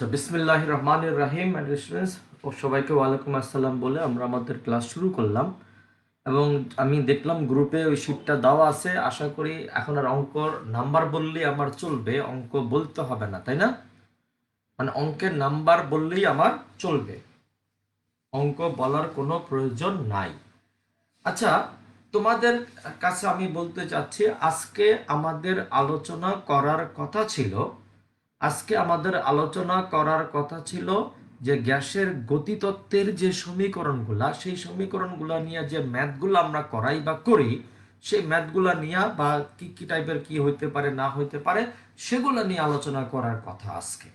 আচ্ছা, বিসমিল্লাহির রহমানির রহিম স্টুডেন্টস ও সবাইকে ওয়ালাইকুম আসসালাম বলে আমরা আমাদের ক্লাস শুরু করলাম। এবং আমি দেখলাম গ্রুপে ওই শিটটা দেওয়া আছে। আশা করি এখন আর অঙ্কর নাম্বার বললেই আমার চলবে, অঙ্ক বলতে হবে না, তাই না? মানে অঙ্কের নাম্বার বললেই আমার চলবে, অঙ্ক বলার কোনো প্রয়োজন নাই। আচ্ছা, তোমাদের কাছে আমি বলতে চাচ্ছি, আজকে আমাদের আলোচনা করার কথা ছিল যে গ্যাসের গতিতত্ত্বের যে সমীকরণগুলা, সেই সমীকরণগুলা নিয়ে যে ম্যাথগুলো আমরা করাই বা করি, সেই ম্যাথগুলা নিয়ে বা কি কি টাইপের কি হইতে পারে না হইতে পারে সেগুলো নিয়ে আলোচনা করার কথা আজকে।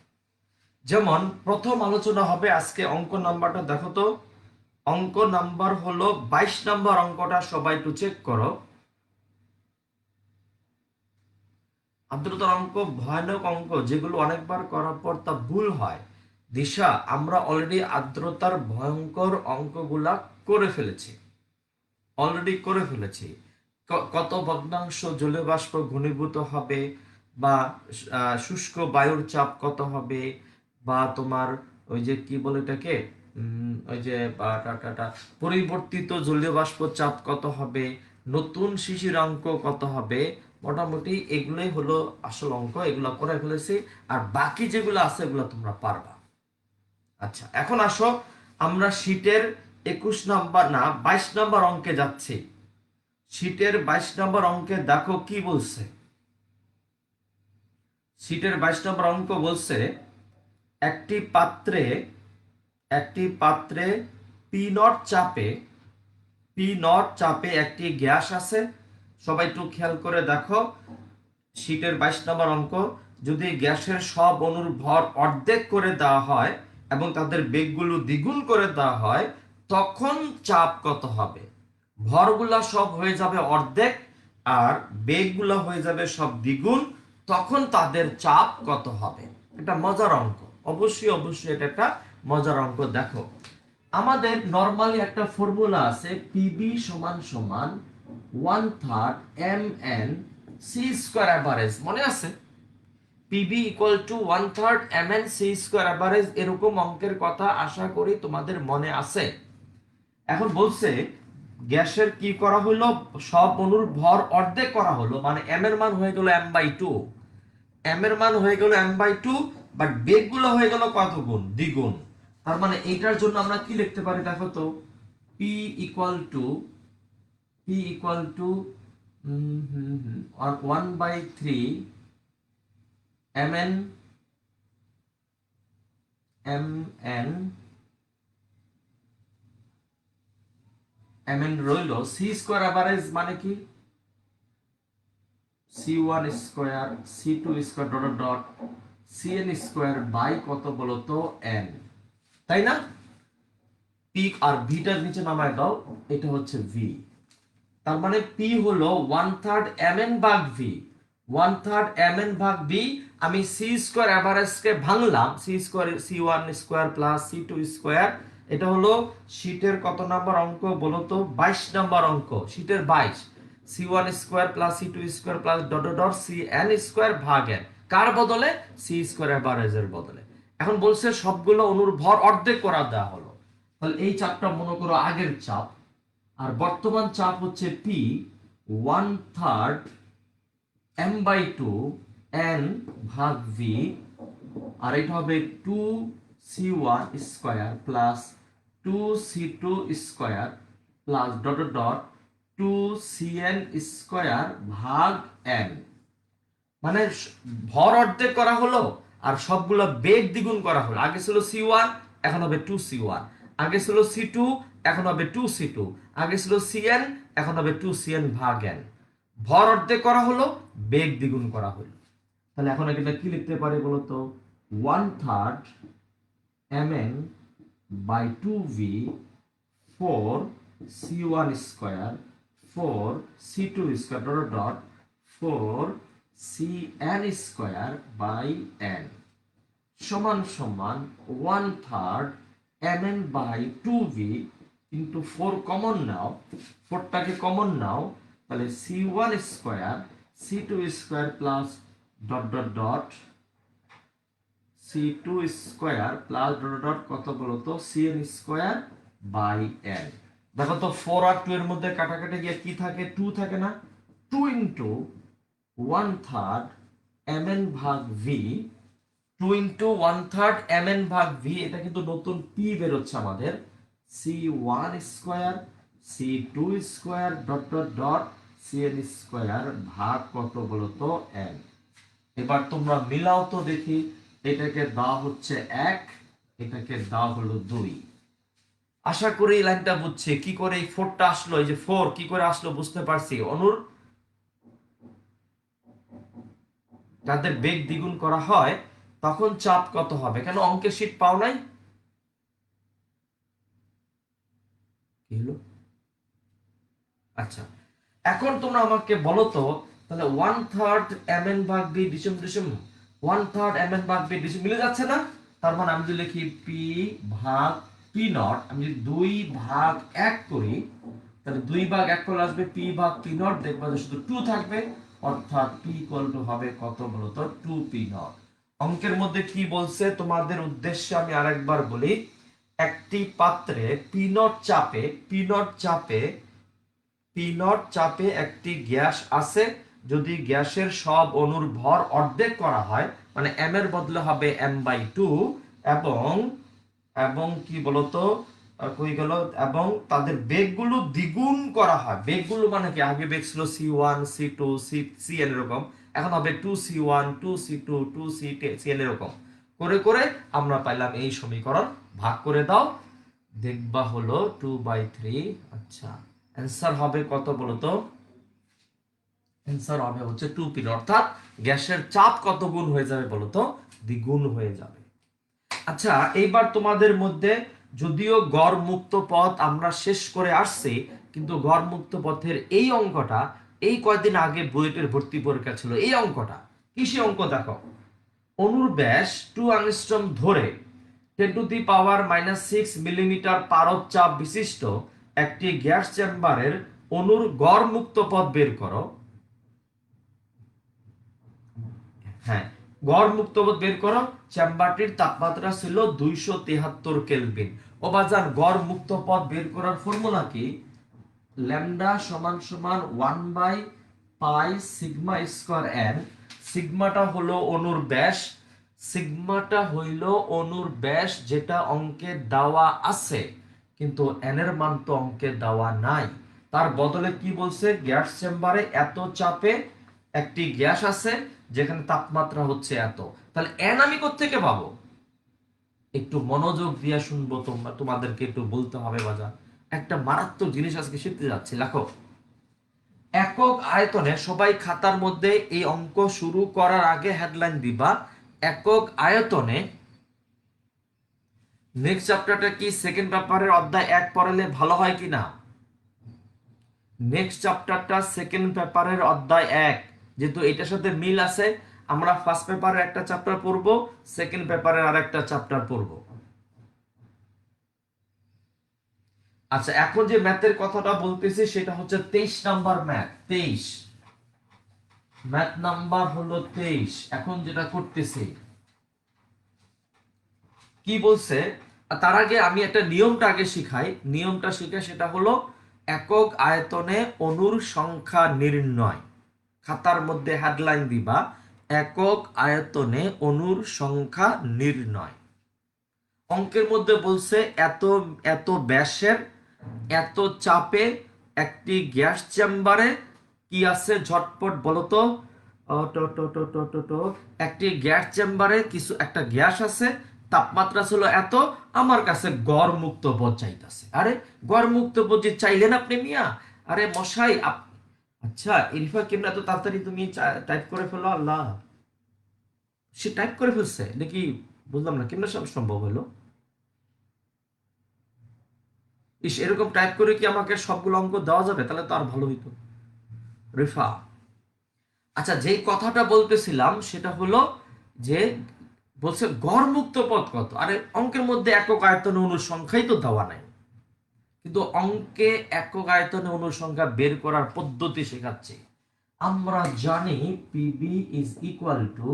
যেমন প্রথম আলোচনা হবে আজকে, অঙ্ক নাম্বারটা দেখো তো। অঙ্ক নাম্বার হলো 22 নাম্বার অঙ্কটা, সবাই একটু চেক করো। আর্দ্রতার অঙ্ক ভয়ানক অঙ্ক, যেগুলো অনেকবার করার পর তা ভুল হয়। দিশা, আমরা অলরেডি আর্দ্রতার ভয়ঙ্কর অঙ্কগুলা করে ফেলেছি। কত ভগ্নাংশ জলীয় বাষ্প ঘনীভূত হবে, বা শুষ্ক বায়ুর চাপ কত হবে, বা তোমার ওই যে কি বলে এটাকে, ওই যে পরিবর্তিত জলীয় বাষ্প চাপ কত হবে, নতুন শিশিরাঙ্ক কত হবে। মোটামুটি এগুলোই হলো আসল অঙ্ক, এগুলো করে ফেলেছি। আর বাকি যেগুলো আছে এগুলো তোমরা পারবা। আচ্ছা, এখন আসো আমরা শীটের 21 নাম্বার না 22 নাম্বার অঙ্কে যাচ্ছি। শীটের 22 নম্বর অঙ্কে দেখো কি বলছে। শীটের 22 নম্বর অঙ্ক বলছে, একটি পাত্রে পি নট চাপে একটি গ্যাস আছে। সবাই একটু খেয়াল করে দেখো, শীটের 22 নম্বর অঙ্ক, যদি গ্যাসের সব অণুর ভর অর্ধেক করে দেওয়া হয় এবং তাদের বেগগুলো দ্বিগুণ করে দেওয়া হয়, তখন চাপ কত হবে? ভরগুলা সব হয়ে যাবে অর্ধেক আর বেগগুলা হয়ে যাবে সব দ্বিগুণ, তখন তাদের চাপ কত হবে? এটা মজার অঙ্ক, অবশ্যই এটা একটা মজার অঙ্ক। দেখো, আমাদের নরমালি একটা ফর্মুলা আছে, পিবি সমান সমান 1/3 mn সি স্কয়ার অ্যাভারেজ, মনে আছে? PV equal to 1/3 mn C square average, এরকম অঙ্কের কথা আশা করি তোমাদের মনে আছে। এখন বলছে গ্যাসের কি করা হলো, সব অণুর ভর অর্ধেক করা হলো, মানে m এর মান হয়ে গেল m/2, বাট বেগগুলো হয়ে গেল কত গুণ? দ্বিগুণ। তার মানে এটার জন্য আমরা কি লিখতে পারি দেখো তো, p ইকুয়াল টু 1/3 mn রইল সি স্কয়ার অ্যাভারেজ, মানে কি c1 square c2 square dot dot cn square by কত বলতো n, তাই না? পি আর ভিটার নিচে নামায় দাও, এটা হচ্ছে ভি। তার মানে পি হলো 1/3 mn ভাগ ভি, 1/3 mn ভাগ ভি। আমি সি স্কয়ার এভারেজ কে ভাঙলাম, C square c1 square plus c2 square. এটা হলো শীটের কত নাম্বার অঙ্ক বলো তো? 22 নাম্বার অঙ্ক, শীটের 22। c1 square plus c2 square plus dot dot dot cn square ভাগ n, কার বদলে? সি স্কয়ার এভারেজের বদলে। এখন বলছে সবগুলো অণুর ভর অর্ধেক করা দেওয়া হলো, তাহলে এই চাপটা মনে করো আগের চাপ, আর বর্তমান চাপ হচ্ছে পি 1/3 m/2 n ভাগ ভি, আর এটা হবে 2c1 square plus 2c2 square plus dot dot dot 2cn square ভাগ n। মানে ভর অর্ধেক করা হলো আর সবগুলো বেগ দ্বিগুণ করা হলো। আগে ছিল c1, এখন হবে 2c1। আগে ছিল c2, এখন হবে 2c2। আগে ছিল cn, এখন হবে 2cn ভাগ n। ভর অর্ধেক করা হলো, বেগ দ্বিগুণ করা হলো। তাহলে এখন এটা কি লিখতে পারি বলতো? 1/3 mn by 2v 4c1 square 4c2 square dot dot 4cn square by n সমান সমান 1/3 mn বাই 2v ইন্টু 4 কমন নাও, 4টাকে কমন নাও, তাহলে c1 square c2 square plus dot dot dot C2 square plus dot dot কত বলতো Cn square by n। দেখো তো 4 আর 2 এর মধ্যে কাটাকাটি গিয়ে কি থাকে, 2 থাকে না, 2 ইনটু 1/3 mn ভাগ v, 2 ইনটু 1/3 mn ভাগ v, এটা কিন্তু নতুন p বের হচ্ছে আমাদের, C1 square C2 square dot dot dot Cn square ভাগ কত বলতো n। এবার তোমরা মিলাও তো দেখি, এটাকে দাও হচ্ছে 1, এটাকে দাও হলো 2। আশা করি এই লাইনটা বুঝছে কি করে এই 4টা আসলো, এই যে 4 কি করে আসলো বুঝতে পারছি। অনুর যাদের বেগ দ্বিগুণ করা হয় তখন চাপ কত হবে, কেন অঙ্কের শীট পাও নাই? কি হলো? আচ্ছা, এখন তোমরা আমাকে বলো তো, তাহলে 1/3 mn ভাগ b ডিসিম ডিসিম 1/3 mn ভাগ b ডিসিম মিলে যাচ্ছে না? তার মানে আমি যদি লিখি p ভাগ p নট, আমি যদি 2 ভাগ 1 করি, তাহলে 2 ভাগ 1 করলে আসবে p ভাগ p নট, দেখবা যে শুধু 2 থাকবে, অর্থাৎ p ইকুয়াল টু হবে কত বলতো 2p নট। অঙ্কের মধ্যে কি বলছে তোমাদের উদ্দেশ্যে আমি আরেকবার বলি, একটি পাত্রে p নট চাপে একটি গ্যাস আছে, যদি গ্যাসের সব অণুর ভর অর্ধেক করা হয়, মানে m এর বদলে হবে m/2, এবং এবং কি বলতো কই গেল, এবং তাদের বেগগুলো দ্বিগুণ করা হয়। বেগগুলো মানে কি, আগে বেগ ছিল c1 c2 cn এরকম, এখন হবে 2c1 2c2 2cn এরকম করে করে আমরা পাইলাম এই সমীকরণ। ভাগ করে দাও, দেখবা হলো 2/3। আচ্ছা, অ্যান্সার হবে কত বলতো? অ্যান্সার হবে হচ্ছে 2p, অর্থাৎ গ্যাসের চাপ কত গুণ হয়ে যাবে বলতো? দ্বিগুণ হয়ে যাবে। আচ্ছা, এইবার তোমাদের মধ্যে যদিও গড় মুক্ত পথ আমরা শেষ করে আসছি, কিন্তু গড় মুক্ত পথের এই অঙ্কটা এই কয়েকদিন আগে বুয়েটের ভর্তি পরীক্ষা ছিল। এই অঙ্কটা কিসে অঙ্ক দেখো, অণুর ব্যাস 2 অ্যাংস্ট্রম ধরে 10⁻⁻6 মিলিমিটার পারদ চাপ বিশিষ্ট একটি গ্যাস চেম্বারের অণুর গড় মুক্ত পথ বের করো। হ্যাঁ, গড় মুক্ত পথ বের করো। চেম্বারটির তাপমাত্রা ছিল 273 কেলভিন। ও বাজার, গড় মুক্ত পথ বের করার ফর্মুলা কি? ল্যামডা সমান সমান 1/পাই সিগমা স্কয়ার n। সিগমাটা হলো অণুর ব্যাস, সিগমাটা হইল অণুর ব্যাস যেটা অঙ্কে দেওয়া আছে, কিন্তু n এর মান তো অঙ্কে দেওয়া নাই। তার বদলে কি বলছে, গ্যাস চেম্বারে এত চাপে একটি গ্যাস আছে যেখানে তাপমাত্রা হচ্ছে এত, তাহলে n আমি কোত্থেকে পাবো? একটু মনোযোগ দিয়ে শুনবো, তোমাদেরকে একটু বলতে হবে বাজার, একটা মারাত্মক জিনিস আজকে শিখতে যাচ্ছি। দেখো, একক আয়তনে, সবাই খাতার মধ্যে এই অঙ্ক শুরু করার আগে হেডলাইন দিবা, একক আয়তনে। নেক্সট চ্যাপ্টারটা কি সেকেন্ড পেপারের অধ্যায় 1 পড়ালে ভালো হয় কিনা? নেক্সট চ্যাপ্টারটা সেকেন্ড পেপারের অধ্যায় 1, যেহেতু এটার সাথে মিল আছে, আমরা ফার্স্ট পেপারের একটা চ্যাপ্টার পড়বো, সেকেন্ড পেপারের আরেকটা চ্যাপ্টার পড়বো। আচ্ছা, এখন যে ম্যাথের কথাটা বলতেছি সেটা হচ্ছে 23 নাম্বার ম্যাথ, 23 ম্যাথ নাম্বার হলো 23। এখন যেটা করতেছি কি বলছে, তার আগে আমি একটা নিয়মটা আগে শিখাই, নিয়মটা শিখে সেটা হলো একক আয়তনে অণুর সংখ্যা নির্ণয়। খাতার মধ্যে হেডলাইন দিবা, একক আয়তনে অণুর সংখ্যা নির্ণয়। অঙ্কের মধ্যে বলছে এত এত ব্যাসের এত চাপে একটি গ্যাস চেম্বারে কি আছে, ঝটপট বলতো। একটি গ্যাস চেম্বারে কিছু একটা গ্যাস আছে, তাপমাত্রা ছিল এত, আমার কাছে গড় মুক্ত পথ চাইতেছে। আরে গড় মুক্ত পথ যে চাইলেন আপনি মিয়া, আরে মশাই আচ্ছা ইরফা, কেমন এত তাড়াতাড়ি তুমি টাইপ করে ফেলো? আল্লাহ, সে টাইপ করে ফেলছে নাকি? বুঝলাম না কেমন সব সম্ভব হলো। ইস, এরকম টাইপ করে কি আমাকে সবগুলো অঙ্ক দেওয়া যাবে? তাহলে তো আর ভালো হইতো রিফা। আচ্ছা, যেই কথাটা বলতেছিলাম সেটা হলো যে বলছে গড় মুক্ত পথ কত, আরে অঙ্কের মধ্যে একক আয়তনে অণুর সংখ্যাই তো দেওয়া নাই, কিন্তু অঙ্কে একক আয়তনে অণুর সংখ্যা বের করার পদ্ধতি শেখাচ্ছে। আমরা জানি PV is equal to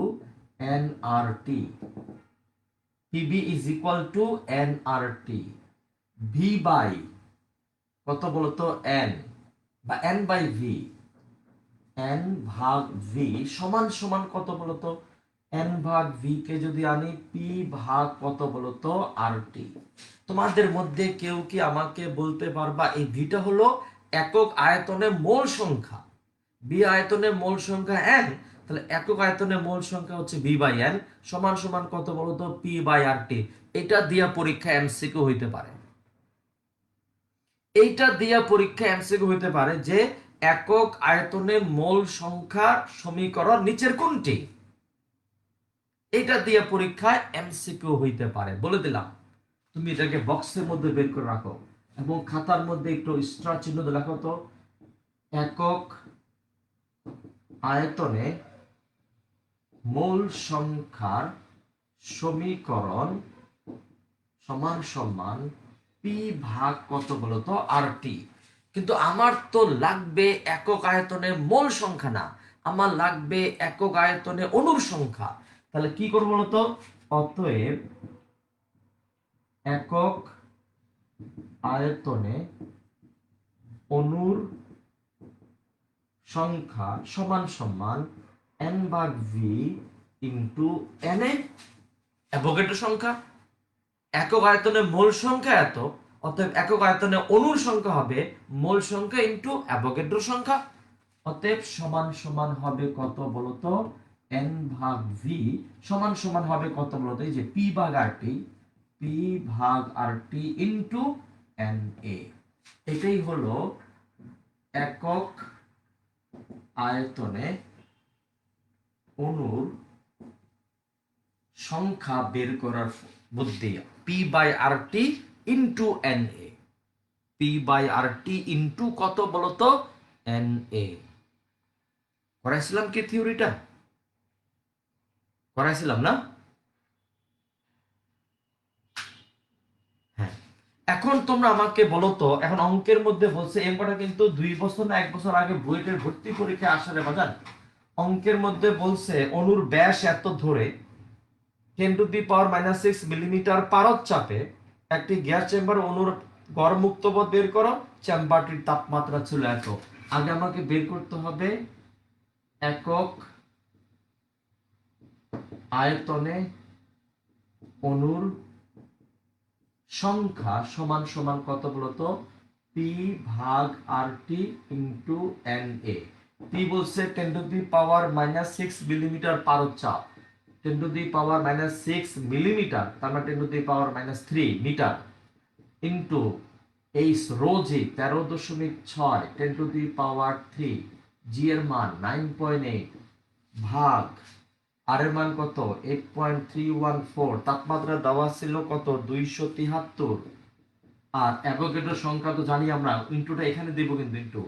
NRT. PV is equal to N R T. V by কত বলতো এন, বা এন বাই ভি, এন ভাগ ভি সমান সমান কত বলতো, এন ভাগ ভি কে যদি আনি পি ভাগ কত বলতো আর টি। তোমাদের মধ্যে কেউ কি আমাকে বলতে পারবা এই ভিটা হলো একক আয়তনে মোল সংখ্যা, বি আয়তনে মোল সংখ্যা এন, তাহলে একক আয়তনে মোল সংখ্যা হচ্ছে বি বাই এন সমান সমান কত বলতো পি বাই আর টি। এটা দিয়া পরীক্ষা এমসিকিউ হইতে পারে, এইটা দিয়া পরীক্ষা এমসিকিউ হইতে পারে যে একক আয়তনে মোল সংখ্যার সমীকরণ নিচের কোনটি, এটা দিয়ে পরীক্ষায় এমসিকিউ হইতে পারে, বলে দিলাম। তুমি এটাকে বক্সের মধ্যে বের করে রাখো এবং খাতার মধ্যে একটু স্টার চিহ্ন দিয়ে লেখো তো, একক আয়তনে মোল সংখ্যার সমীকরণ সমান সমান পি ভাগ কত বলতো আর টি। কিন্তু আমার তো লাগবে একক আয়তনে মোল সংখ্যা না, আমার লাগবে একক আয়তনে অণুর সংখ্যা। তাহলে কি করব বলতো, অতএব একক আয়তনে অণুর সংখ্যা সমান সমান এন ভাগ ভি ইন্টু এন এ, অ্যাভোগাড্রো সংখ্যা। একক আয়তনে মোল সংখ্যা এত, অতএব একক আয়তনে অণুর সংখ্যা হবে মোল সংখ্যা ইন্টু অ্যাভোগাড্রো সংখ্যা। অতএব সমান সমান হবে কত বলতো, এন ভাগ ভি সমান সমান হবে কত বলতো, এই যে পি ভাগ আর টি, পি ভাগ আর টি ইন্টু এন এ। এটাই হলো একক আয়তনে অণুর সংখ্যা বের করার বুদ্ধি, P by R T into N A, P by R T into কত বলতো এন এ। করাইছিলাম কি থিওরিটা, করাইছিলাম না? হ্যাঁ, এখন তোমরা আমাকে বলো তো, এখন অঙ্কের মধ্যে বলছে এমটা কিন্তু 2 বছর না 1 বছর আগে বুয়েটের ভর্তি পরীক্ষায় আসারে বাজান। অঙ্কের মধ্যে বলছে অণুর ব্যাস এত ধরে 10⁻⁻6 মিলিমিটার পারদ চাপে একটি গ্যাস চেম্বার অণুর গড় মুক্ত পথ বের করো, চেম্বারটির তাপমাত্রা ছিল এত। আগে আমাকে বের করতে হবে একক আয়তনে অণুর সংখ্যা সমান সমান কত বলতো, পি ভাগ আর T into N A. P বলছে 10⁻⁻6 মিলিমিটার পারদ চাপ, 10⁻⁻6 মিলিমিটার, তার মানে 10⁻⁻3 মিটার ইন্টু এইচ রো জি 13.6 10⁻3, জি এর মান 9.8 ভাগ আর এর মান কত 8.314, তাপমাত্রা দেওয়া ছিল কত 273, আর অ্যাভোগাড্রো সংখ্যা তো জানি আমরা, ইনটুটা এখানে দেব কিন্তু ইনটু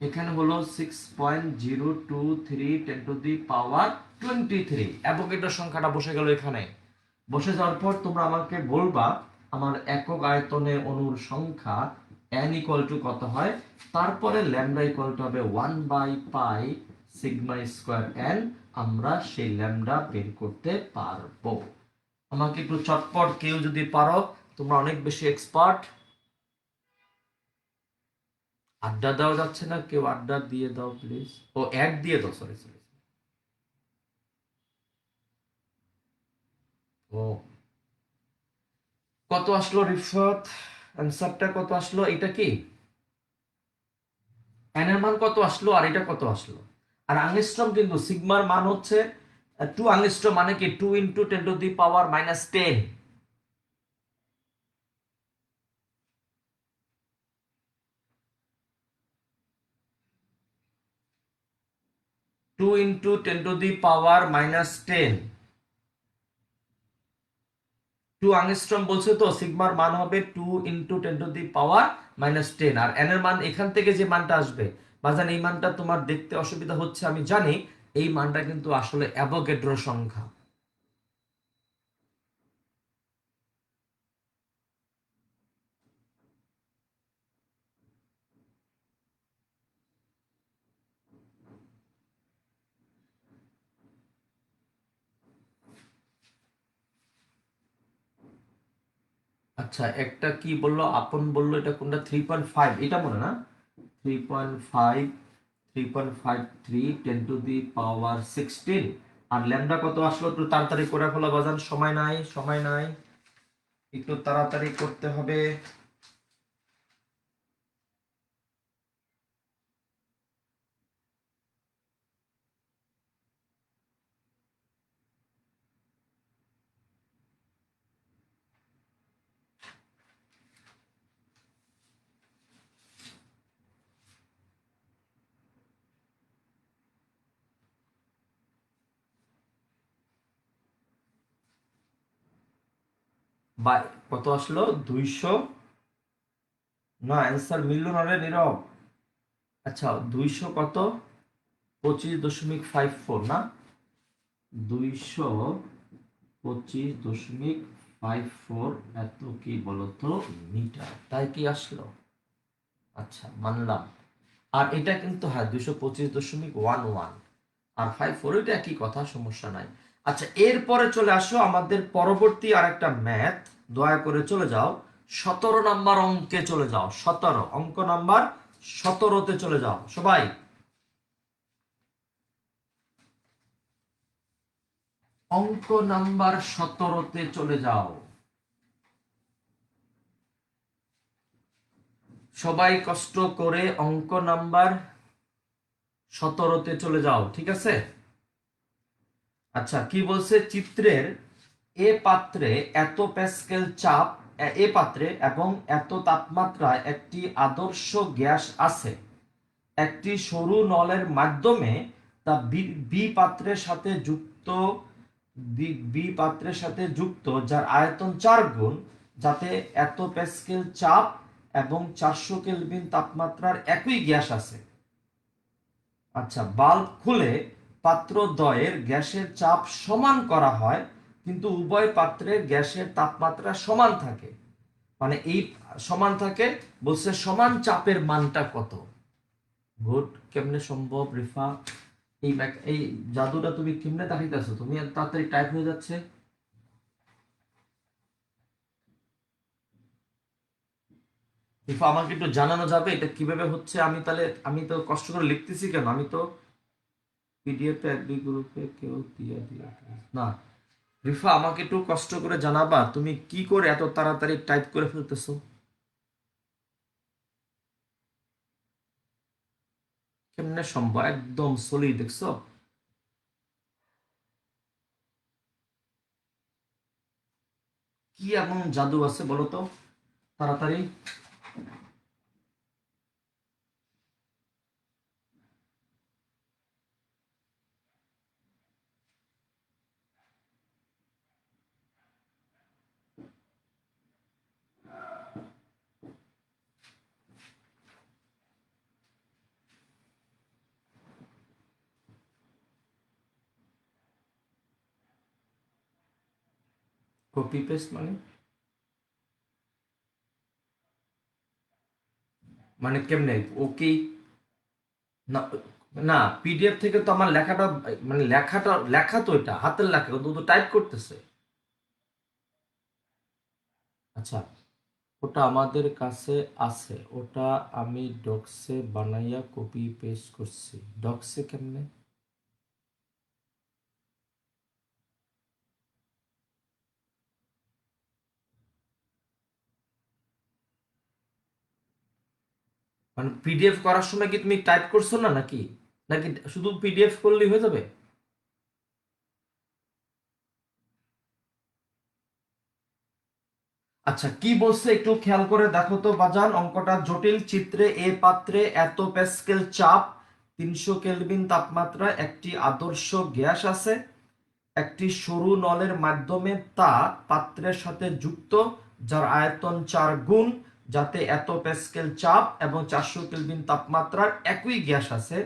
এখানে হলো 6.023 10⁻23। অ্যাভোগাড্রো সংখ্যাটা বসে গেল এখানে। বসে যাওয়ার পর তোমরা আমাকে বলবা আমার একক আয়তনে অণুর সংখ্যা n ইকুয়াল টু কত হয়, তারপরে ল্যামডা ইকুয়াল টু হবে 1/পাই সিগমা স্কয়ার n। আমরা সেই ল্যামডা বের করতে পারবো। আমাকে একটু চটপট কেউ যদি পারো, তোমরা অনেক বেশি এক্সপার্ট। আড্ডা দেওয়া যাচ্ছে না, কেউ আড্ডা দিয়ে দাও প্লিজ, ও এক দিয়ে দাও, সরি সরি। ও কত আসলো রিফাত, অ্যানসারটা কত আসলো, এটা কি এন এর মান কত আসলো আর এটা কত আসলো? আর আংস্ট্রম কিন্তু সিগমার মান হচ্ছে 2 আংস্ট্রম, মানে কি 2 ইন্টু 10⁻⁻10, 2 ইন্টু 10⁻⁻10, 2 আংস্ট্রম বলছে তো, সিগমার মান হবে 2 ইন্টু 10⁻⁻10। আর এন এর মান এখান থেকে যে মানটা আসবে বাজান, এই মানটা তোমার দেখতে অসুবিধা হচ্ছে আমি জানি, এই মানটা কিন্তু আসলে অ্যাভোগাড্রো সংখ্যা। আচ্ছা, একটা কি বললো, আপন বললো, এটা কোনটা? 3.5, এটা মনে না? 3.5, 3.53 10⁻16। আর ল্যামডা কত আসলো? একটু তাড়াতাড়ি করে ফেলা বাজান, সময় নাই, সময় নাই, একটু তাড়াতাড়ি করতে হবে। বাই কত আসলো? 200। না, অ্যান্সার মিলল না রে নীরব। আচ্ছা, 200 কত? 25.54 না? 225.54, এত কি বলতো মিটার, তাই কি আসলো? আচ্ছা, মানলাম। আর এটা কিন্তু হ্যাঁ 225.11 আর 54, এটা একই কথা, সমস্যা নাই। আচ্ছা, এরপরে চলে আসো আমাদের পরবর্তী আরেকটা ম্যাথ। দয়া করে চলে যাও 17 নাম্বার অঙ্কে চলে যাও। 17 অঙ্ক নাম্বার 17তে চলে যাও সবাই। অঙ্ক নাম্বার 17তে চলে যাও সবাই, কষ্ট করে অঙ্ক নাম্বার 17তে চলে যাও, ঠিক আছে? আচ্ছা, কি বলছে? চিত্রের এ পাত্রে এত প্যাসকেল চাপ, এ পাত্রে এবং এত তাপমাত্রায় একটি আদর্শ গ্যাস আছে। একটি সরু নলের মাধ্যমে তা বি পাত্রের সাথে যুক্ত, বি পাত্রের সাথে যুক্ত, যার আয়তন 4 গুণ, যাতে এত প্যাসকেল চাপ এবং 400 কেলভিন তাপমাত্রার একই গ্যাস আছে। আচ্ছা, বাল্ব খুলে পাত্র দ্বয়ের গ্যাসের চাপ সমান করা হয়, কিন্তু উভয় পাত্রের গ্যাসের তাপমাত্রা সমান থাকে। মানে এই সমান থাকে বলছে, সমান চাপের মানটা কত? গুড। কেমনে সম্ভব রিফা? এই জাদুটা তুমি কেমনে দেখাইতেছো? তুমি এত তাড়াতাড়ি টাইপ হয়ে যাচ্ছে। রিফা, আমাকে একটু জানানো যাবে এটা কিভাবে হচ্ছে? আমি তাহলে, আমি তো কষ্ট করে লিখতেছি কেন? আমি তো পিডিএফ এক দুই গ্রুপে কেউ দিয়ে দিয়ে না। রিফা, আমাকে একটু কষ্ট করে জানাবা তুমি কি করে এত তাড়াতাড়ি টাইপ করে ফেলতেছো? কেমনে সম্ভব? একদম সলিড, দেখছো? কি এমন জাদু আছে বলো তো? তাড়াতাড়ি। কপি পেস্ট মানে? মানে কেমনে? ওকে। না, না, পিডিএফ থেকে তো আমার লেখাটা, মানে লেখাটা লেখা তো, এটা হাতের লেখা, ও তো টাইপ করতেছে। আচ্ছা, ওটা আমাদের কাছে আছে, ওটা আমি ডক্সে বানাইয়া কপি পেস্ট করছি। ডক্সে কেমনে? মানে পিডিএফ করার সময় কি তুমি টাইপ করছো না নাকি? নাকি শুধু পিডিএফ করলেই হয়ে যাবে? আচ্ছা, কি বলছে একটু খেয়াল করে দেখো তো বাজান, অঙ্কটা জটিল। চিত্রে এ পাত্রে এত প্যাসকেল চাপ, 300 কেলভিন তাপমাত্রা একটি আদর্শ গ্যাস আছে। একটি সরু নলের মাধ্যমে তা পাত্রের সাথে যুক্ত, যার আয়তন 4 গুণ, যাতে এত প্যাসকেল চাপ এবং 400 কেলভিন তাপমাত্রার একই গ্যাস আছে।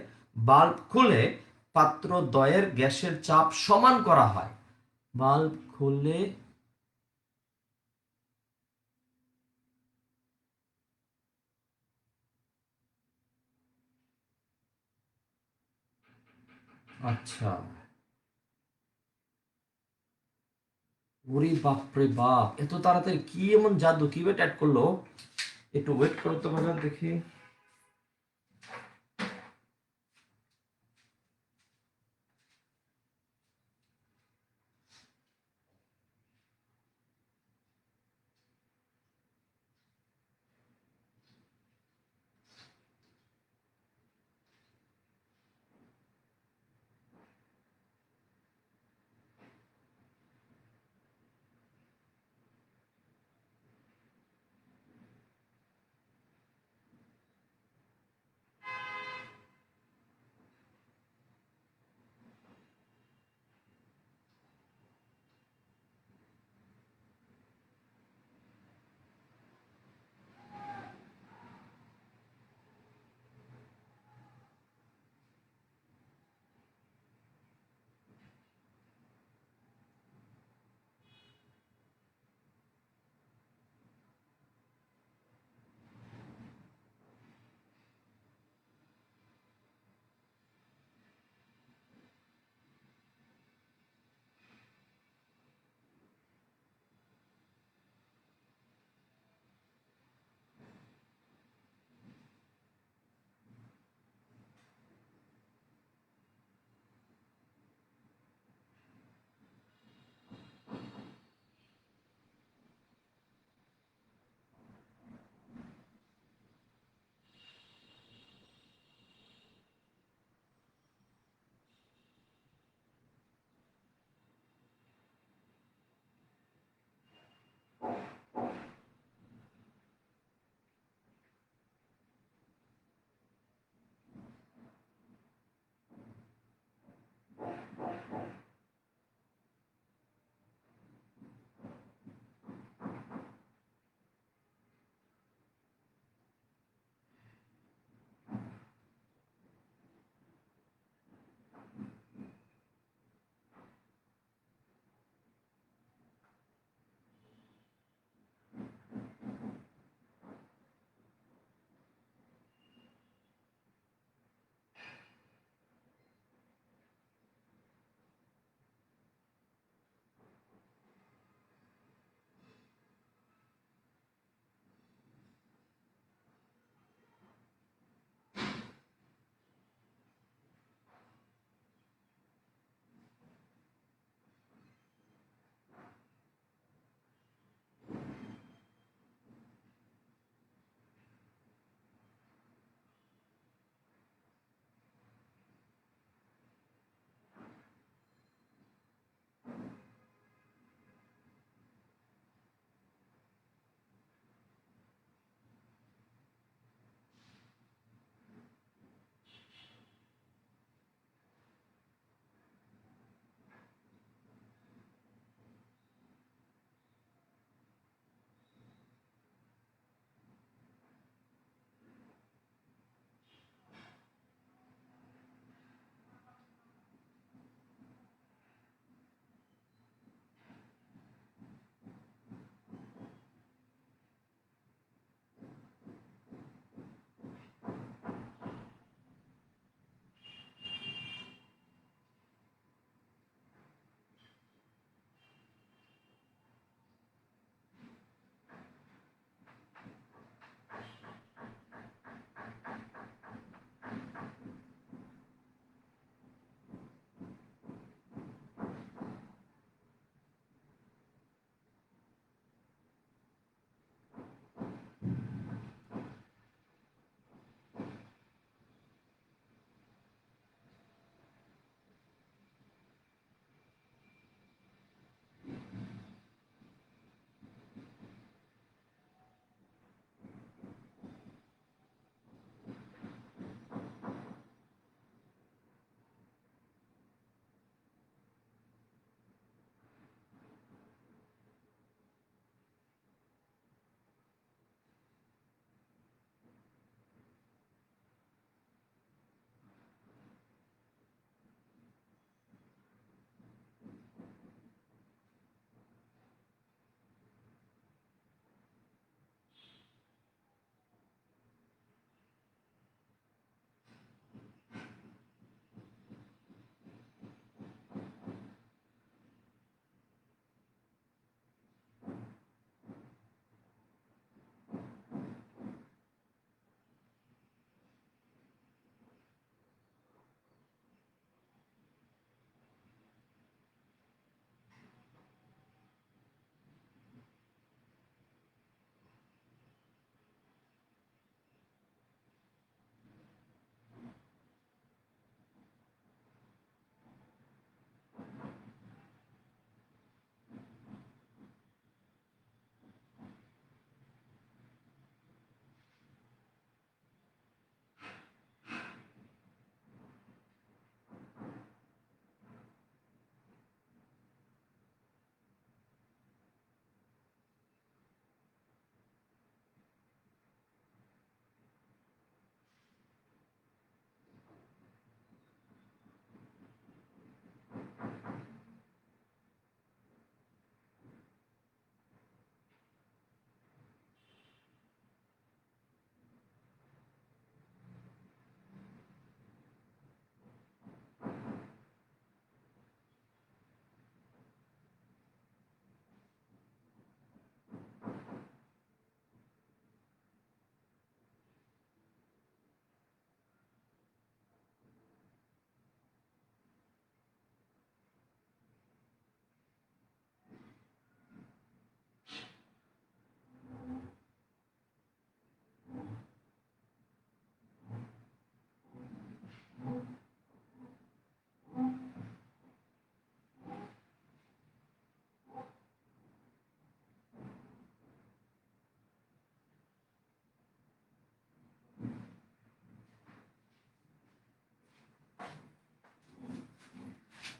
বাল্ব খুলে পাত্র দ্বয়ের গ্যাসের চাপ সমান করা হয়। বাল্ব খুলে, আচ্ছা, ওরে বাপ রে বাপ, এত তাড়াতাড়ি কি এমন জাদু কিভাবে অ্যাড করলো? একটু ওয়েট করো তো ভাইয়া, দেখি।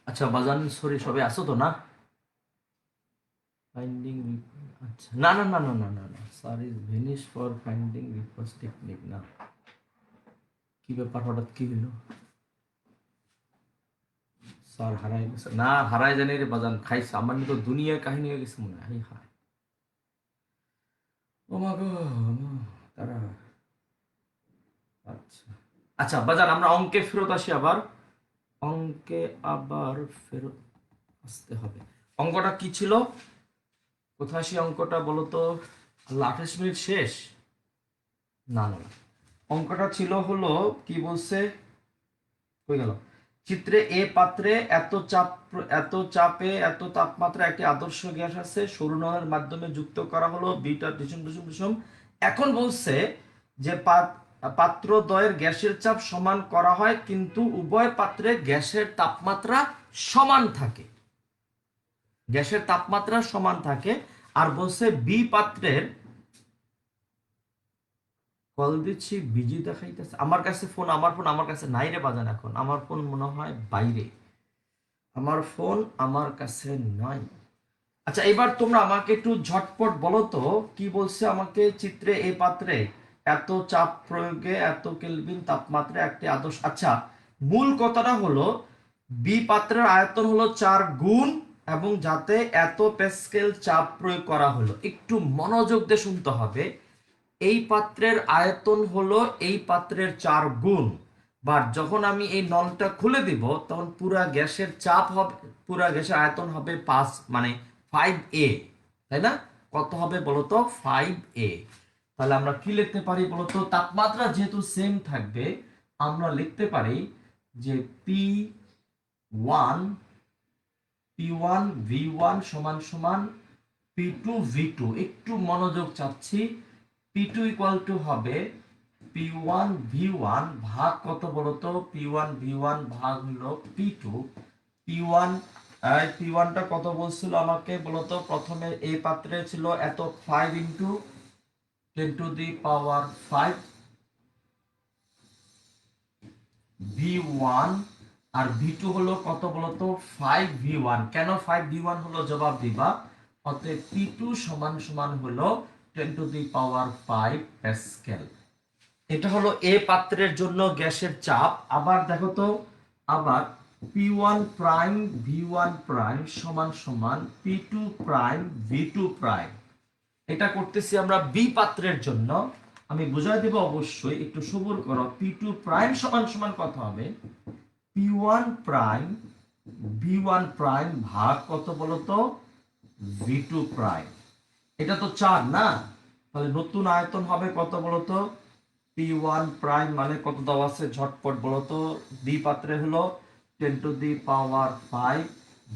আচ্ছা বাজান সরি, সবে আসো তো না? ফাইন্ডিং, আচ্ছা না না না না না না না, sir is vanish for finding request technique না। কি ব্যাপার, হঠাৎ কি হলো? স্যার হারাই গেছে না, হারাই জানি রে বাজান, খাইছে আমার তো দুনিয়ার কাহিনী হয়ে গেছে মনে হয়। হায় ও মা গো, তারা। আচ্ছা আচ্ছা বাজান, আমরা অঙ্কে ফেরত আসি আবার। অঙ্কে আবার ফেরত আসতে হবে। অঙ্কটা কি ছিল? কোথায় সেই অঙ্কটা বলো তো? 28 মিনিট শেষ? না না না। অঙ্কটা ছিল হলো, কি বলছে, কই গেল? চিত্রে এ পাত্রে এত চাপে এত তাপমাত্রা একটি আদর্শ গ্যাস আছে, সরু নলের মাধ্যমে যুক্ত করা হলো বিটা ডিসুম ডিসুম ডিসুম। এখন বলছে যে পাত্রদ্বয়ের গ্যাসের চাপ সমান করা হয়, কিন্তু উভয় পাত্রে গ্যাসের তাপমাত্রা সমান থাকে। গ্যাসের তাপমাত্রা সমান থাকে। আর বলছে বি পাত্রের, কল দিচ্ছি বিজি দেখাইতেছে আমার কাছে ফোন, আমার কাছে নাই রে বাজান, এখন আমার ফোন মনে হয় বাইরে, আমার ফোন আমার কাছে নাই। আচ্ছা এবার তোমরা আমাকে একটু ঝটপট বলো তো, কি বলছে আমাকে? চিত্রে এই পাত্রে এত চাপ প্রয়োগে এত কেলভিন তাপমাত্রা একটি আদর্শ, আচ্ছা মূল কথাটা হলো বি পাত্রের আয়তন হলো 4 গুণ, এবং যাতে এত প্যাসকেল চাপ প্রয়োগ করা হলো। একটু মনোযোগ দিয়ে শুনতে হবে। এই পাত্রের আয়তন হলো এই পাত্রের 4 গুণ। বাট যখন আমি এই নলটা খুলে দিব, তখন পুরা গ্যাসের চাপ হবে, পুরা গ্যাসের আয়তন হবে 5, মানে 5A, তাই না? কত হবে বলতো? 5A। তাহলে আমরা কি লিখতে পারি বলতো? তাপমাত্রা যেহেতু সেম থাকবে, আমরা লিখতে পারি যে P1 সমান সমান P2 V2। একটু মনোযোগ চাচ্ছি। P2 ইকুয়াল টু হবে P1 V1 ভাগ কত বলতো? P1 V1 ভাগ হলো P2। P1, P1টা কত বলছিল আমাকে বলতো? প্রথমে এই পাত্রে ছিল এত 5 ইন্টু 10⁵ V1, আর V2 হলো কত বলতো? 5V1। কেন 5V1 হলো জবাব দিবা। অতএব P2 সমান সমান হলো 10⁵ প্যাসকেল। এটা হলো এ পাত্রের জন্য গ্যাসের চাপ। আবার দেখো তো, আবার P1 প্রাইম V1 প্রাইম সমান সমান P2 প্রাইম V2 প্রাইম। এটা করতেছি আমরা বি পাত্রের জন্য। আমি বুঝাই দেব অবশ্যই, একটু সবুর করো। P2 প্রাইম সমান সমান কত হবে? P1 প্রাইম V1 প্রাইম ভাগ কত বলতো? V2 prime. এটা তো 4 না? তাহলে নতুন আয়তন হবে কত বলতো? P1 প্রাইম মানে কত দেওয়া আছে ঝটপট বলতো? বি পাত্রে হলো 10⁵,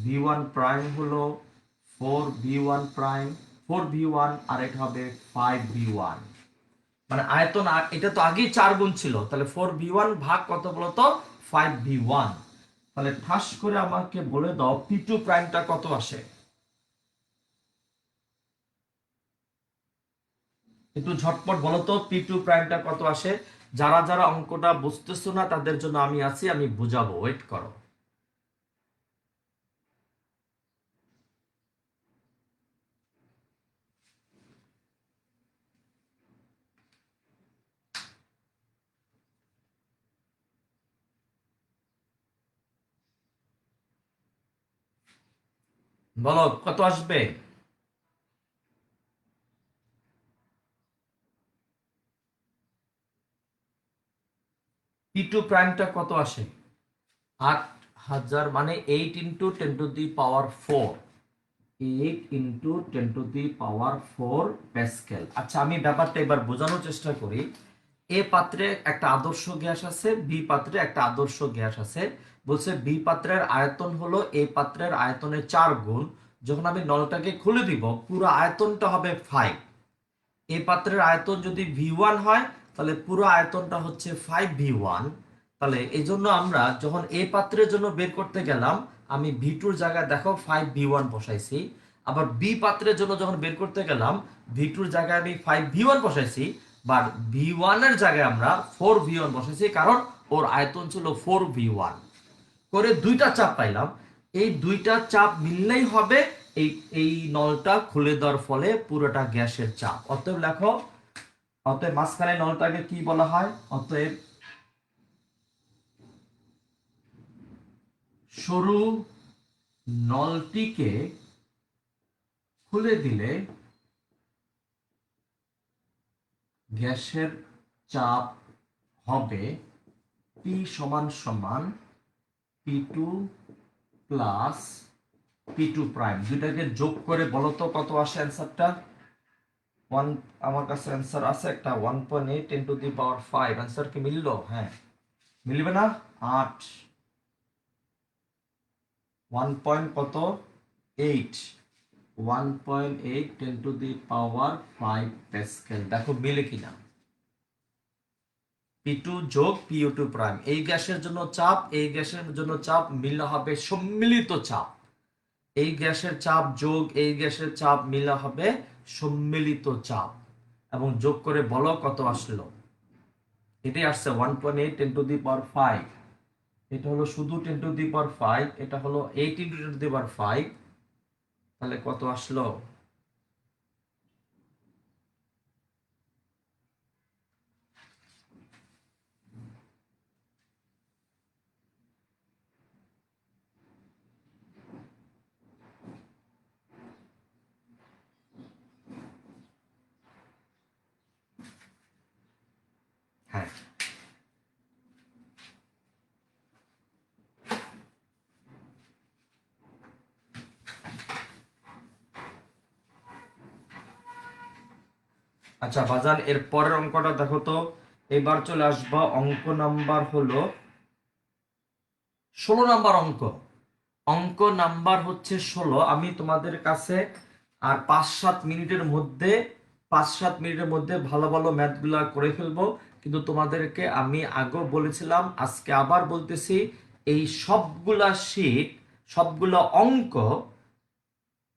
V1 প্রাইম হলো 4V1 প্রাইম, 4V1, আর এটা হবে 5V1। মানে আয়তন এটা তো আগেই 4 গুণ ছিল, তাহলে 4V1 ভাগ কত বলতো? 5V1। তাহলে ঠাস করে আমাকে বলে দাও P2 প্রাইমটা কত আসে? একটু ঝটপট বলো তো P2 প্রাইমটা কত আসে? যারা যারা অঙ্কটা বুঝতেছো না তাদের জন্য আমি আছি, আমি বুঝাবো, ওয়েট করো। বলো কত আসবে? P2 প্রাইমটা কত আসে? 8,000, মানে 8 × 10⁴। 8 × 10⁴ প্যাসকেল। আচ্ছা আমি ব্যাপারটা এবার বোঝানোর চেষ্টা করি। এ পাত্রে একটা আদর্শ গ্যাস আছে, বি পাত্রে একটা আদর্শ গ্যাস আছে। বলছে বি পাত্রের আয়তন হলো এ পাত্রের আয়তনের 4 গুণ। যখন আমি নলটাকে খুলে দিব, পুরো আয়তনটা হবে 5। এই পাত্রের আয়তন যদি V1 হয়, তাহলে পুরো আয়তনটা হচ্ছে 5V1। তাহলে এই জন্য আমরা যখন এই পাত্রের জন্য বের করতে গেলাম, আমি V2-র জায়গায় দেখো 5V1 বসাইছি। আবার বি পাত্রের জন্য যখন বের করতে গেলাম, V2-র জায়গায় আমি 5V1 বসাইছি, বাট V1 এর জায়গায় আমরা 4V1 বসাইছি, কারণ ওর আয়তন ছিল 4V1। করে দুইটা চাপ পাইলাম। এই দুইটা চাপ মিললেই হবে এই এই নলটা খুলে দেওয়ার ফলে পুরোটা গ্যাসের চাপ। অতএব লেখো, অতএব মাঝখানে নলটাকে কি বলা হয়? অতএব সরু নলটিকে খুলে দিলে গ্যাসের চাপ হবে পি সমান সমান P2 প্লাস P2 প্রাইম। দুইটাকে যোগ করে বলো তো কত আসে অ্যান্সারটা? আমার কাছে অ্যান্সার আছে একটা 1.8 × 10⁵। অ্যান্সার কি মিললো? হ্যাঁ, মিলবে না? 8 1 পয়েন্ট কত 8 1.8 × 5 প্যাসকেল। দেখো মিলে কিনা। P2 যোগ PO2 প্রাইম, এই গ্যাসের জন্য চাপ, এই গ্যাসের জন্য চাপ মিলা হবে সম্মিলিত চাপ। এই গ্যাসের চাপ যোগ এই গ্যাসের চাপ মিলা হবে সম্মিলিত চাপ, এবং যোগ করে বলো কত আসলো। এটাই আসছে 1.8 × 10⁵। এটা হলো শুধু 10⁵, এটা হলো 8 × 10⁵। তাহলে কত আসলো? হ্যাঁ, আচ্ছা বাজান, এর পরের অঙ্কটা দেখো তো। এবার চলে আসবা অঙ্ক নাম্বার হলো 16 নাম্বার অঙ্ক। অঙ্ক নাম্বার হচ্ছে 16। আমি তোমাদের কাছে আর 5-7 মিনিটের মধ্যে 5-7 মিনিটের মধ্যে ভালো ভালো ম্যাথগুলা করে ফেলবো। কিন্তু তোমাদেরকে আমি আগেও বলেছিলাম, আজকে আবার বলতেছি, এই সবগুলা শীট, সবগুলা অঙ্ক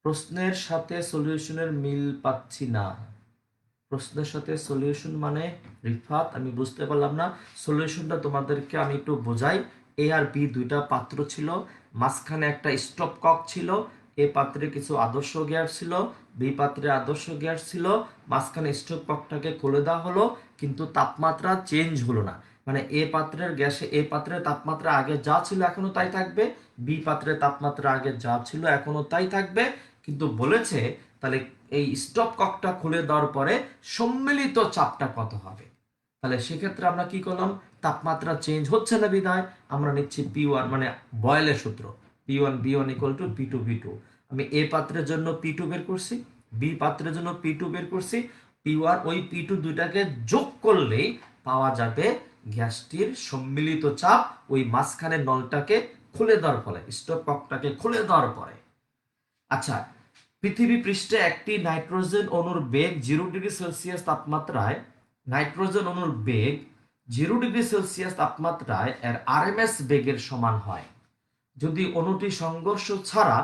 প্রশ্নের সাথে সলিউশনের মিল পাচ্ছি না। প্রশ্নের সাথে সলিউশন মানে রিফাত আমি বুঝতে পারলাম না। সলিউশনটা তোমাদেরকে আমি একটু বোঝাই। এ আর বি দুইটা পাত্র ছিল, মাঝখানে একটা স্টপ কক ছিল। এ পাত্রে কিছু আদর্শ গ্যাস ছিল, বি পাত্রে আদর্শ গ্যাস ছিল। মাঝখানে স্টপ ককটাকে খুলে দেওয়া হলো, কিন্তু তাপমাত্রা চেঞ্জ হলো না। মানে এ পাত্রের গ্যাসে, এ পাত্রের তাপমাত্রা আগে যা ছিল এখনো তাই থাকবে, বি পাত্রের তাপমাত্রা আগে যা ছিল এখনো তাই থাকবে। কিন্তু বলেছে তাহলে এই স্টপ ককটা খুলে দেওয়ার পরে সম্মিলিত চাপটা কত হবে। তাহলে সেক্ষেত্রে আমরা কি করলাম, তাপমাত্রা চেঞ্জ হচ্ছে না বিধায় আমরা নিচ্ছি P1, মানে বয়েলের সূত্র, P1 B1 = P2 B2। আমি এ পাত্রের জন্য P2 বের করছি, বি পাত্রের জন্য P2 বের করছি। P1 ওই P2 দুইটাকে যোগ করলেই পাওয়া যাবে গ্যাসটির সম্মিলিত চাপ, ওই মাঝখানে নলটাকে খুলে দেওয়ার ফলে, স্টপ ককটাকে খুলে দেওয়ার পরে। আচ্ছা, পৃথিবী পৃষ্ঠে একটি নাইট্রোজেন অণুর বেগ 0°C তাপমাত্রায়, নাইট্রোজেন অণুর বেগ 0°C তাপমাত্রায় এর আরএমএস বেগের সমান হয়। যদি অণুটি সংঘর্ষ ছাড়া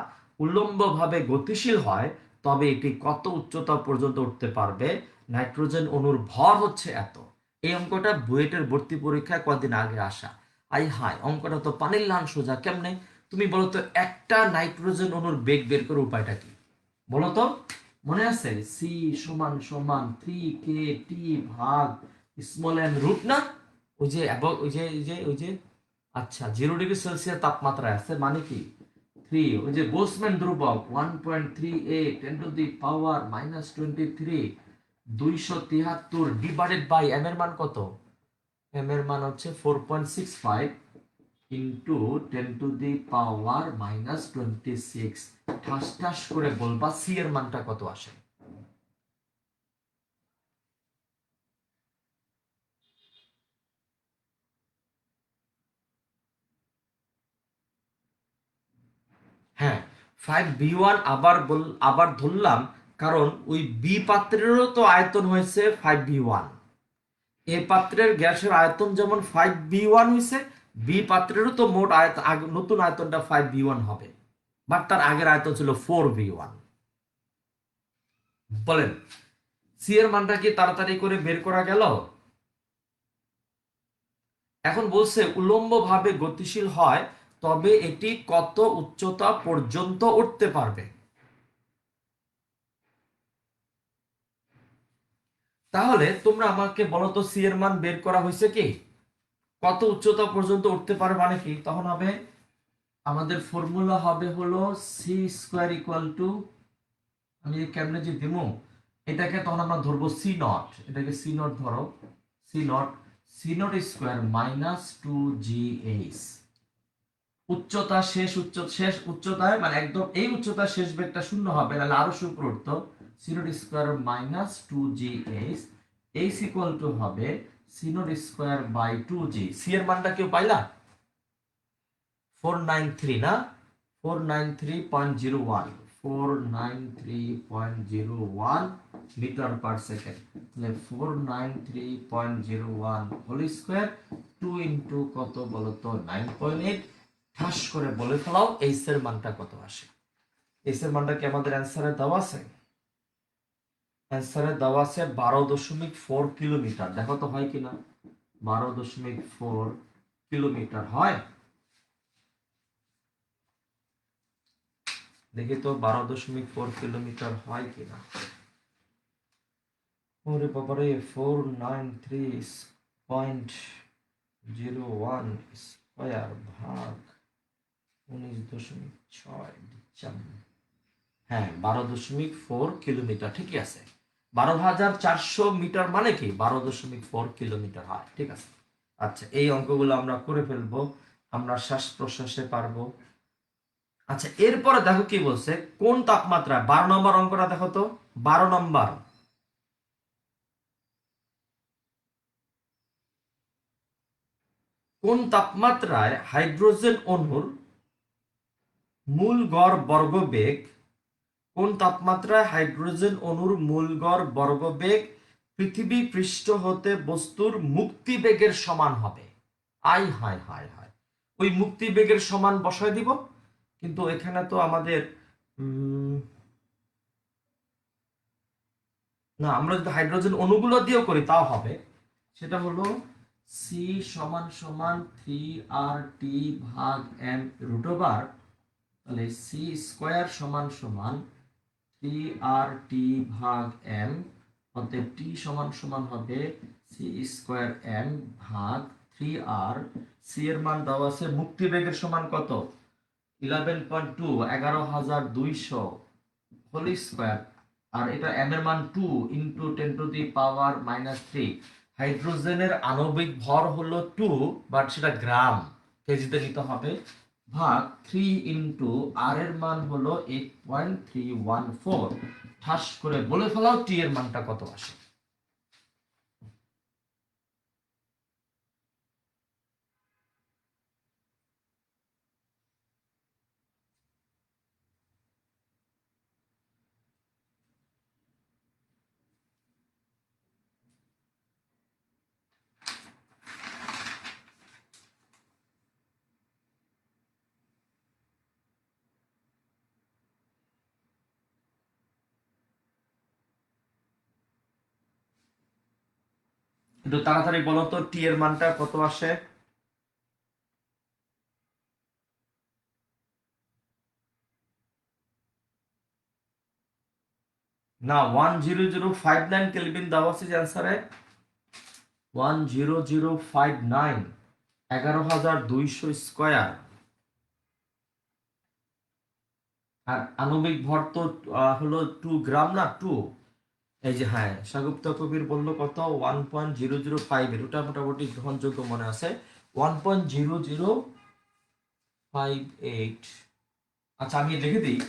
উল্লম্বভাবে গতিশীল হয় তবে এটি কত উচ্চতা পর্যন্ত উঠতে পারবে? নাইট্রোজেন অণুর ভর হচ্ছে এত। এই অঙ্কটা বুয়েটের ভর্তি পরীক্ষায় কদিন আগে আসা। আই হায়, অঙ্কটা তো পানির লান সোজা। কেমনে? তুমি বলো তো, একটা নাইট্রোজেন অণুর বেগ বের করার উপায়টা কি বলো তো? মনে আছে? সি সমান সমান 3kT ভাগ স্মল এন রুট না? ওই যে ওই যে আচ্ছা 0°C তাপমাত্রায় আছে, মানে কি 3, ওই যে বোলসম্যান ধ্রুবক 1.38 × 10⁻⁻23 273 ডিভাইডেড বাই এম এর মান কত? এম এর মান হচ্ছে 4.65 × 10⁻⁻26। ঠাস ঠাস করে বলবা সি এর মানটা কত আসে। হ্যাঁ, 5v1 আবার ধরলাম, কারণ ওই বি পাত্রেরও তো আয়তন হয়েছে 5v1। এ পাত্রের গ্যাসের আয়তন যেমন 5v1 হয়েছে, বি পাত্রেরও তো মোট আয়তন, নতুন আয়তনটা 5v1 হবে, বাট তার আগের আয়তন ছিল 4v1। বলেন সি এর মানটা কি তাড়াতাড়ি করে বের করা গেল? এখন বলছে উল্লম্ব ভাবে গতিশীল হয় তবে এটি কত উচ্চতা পর্যন্ত উঠতে পারবে। তাহলে তোমরা আমাকে বলো তো সি এর মান বের করা হয়েছে কি, কত উচ্চতা পর্যন্ত উঠতে পারে মানে কি, তখন হবে আমাদের ফর্মুলা হবে হলো সি স্কোয়ার ইকুয়াল টু, আমি কেমনে যে দিব এটাকে, তখন আমরা ধরবো সি নট, এটাকে সি নট ধরো, C naught, C not square minus 2gh। উচ্চতা শেষ উচ্চতায় মানে একদম এই উচ্চতা শেষ বেগটা শূন্য হবে, নাহলে আরো উপর উঠতো, C not square minus 2gh, H equal to হবে C not square by 2g। C এর মানটা কেউ পাইলা? 493 না, 493.01, 493.01 মিটার পার সেকেন্ড। তাহলে 493.01 হোল স্কয়ার 2 ইনটু কত বলতো 9.8। ঠাস করে বলে ফেলাও এইচ এর মানটা কত আসে। এইচ এর মানটা কি আমাদের অ্যানসারে দেওয়া আছে? অ্যানসারে দেওয়া আছে 12.4 কিলোমিটার। দেখো তো হয় কিনা, 12.4 কিলোমিটার হয়। দেখি তো 12.4 কিলোমিটার হয় কিনা। ওরে বাবারে, 493.01 স্কয়ার ভাগ 19.6 দিচ্ছাম। হ্যাঁ, 12.4 কিলোমিটার ঠিকই আছে। 12,400 মিটার মানে কি 12.4 কিলোমিটার হয়, ঠিক আছে। আচ্ছা, এই অঙ্কগুলো আমরা করে ফেলবো, আমরা শ্বাস প্রশ্বাসে পারবো। আচ্ছা, এরপরে দেখো কি বলছে, কোন তাপমাত্রায়, 12 নম্বর অঙ্কটা দেখো তো, 12 নম্বর, কোন তাপমাত্রায় হাইড্রোজেন অণুর মূল গড় বর্গবেগ, কোন তাপমাত্রায় হাইড্রোজেন অণুর মূল গড় বর্গবেগ পৃথিবী পৃষ্ঠ হতে বস্তুর মুক্তি বেগের সমান হবে। আই হায় হায় হায়, ওই মুক্তি বেগের সমান বসায় দিব, কিন্তু এখানে তো আমাদের না, আমরা যদি হাইড্রোজেন অণুগুলো দিয়েও করি তাও হবে। সেটা হলো সি সমান সমান 3RT ভাগ m রুট ওভার, তাহলে সি স্কয়ার সমান সমান 3RT ভাগ m, অতএব টি সমান সমান হবে সি স্কয়ার m ভাগ 3R। সি এর মান দেওয়া আছে, মুক্তি বেগের সমান কত, 11.2, 11,200 হোল স্কয়ার, আর এটা m এর মান 2 ইনটু 10 টু দি পাওয়ার -3। হাইড্রোজেনের আণবিক ভর হলো 2, বাট সেটা গ্রাম, কেজিতে নিতে হবে, ভাগ 3 ইনটু আর এর মান হলো 8.314। ঠাস করে বলে ফেলাও টি এর মানটা কত আসে। একটু তাড়াতাড়ি বলো তো টি এর মানটা কত আসে। না, 10059 কেলভিন দেওয়া আছে অ্যান্সারে, 10059, 11,200 স্কয়ার। আর আণবিক ভর তো হলো 2 গ্রাম না, 2। এই যে হ্যাঁ, সাগুপ্ত কবির বললো কত, 1.005 এর, ওটা মোটামুটি গ্রহণযোগ্য মনে আছে, 1.0058। আচ্ছা, আমি লিখে দিই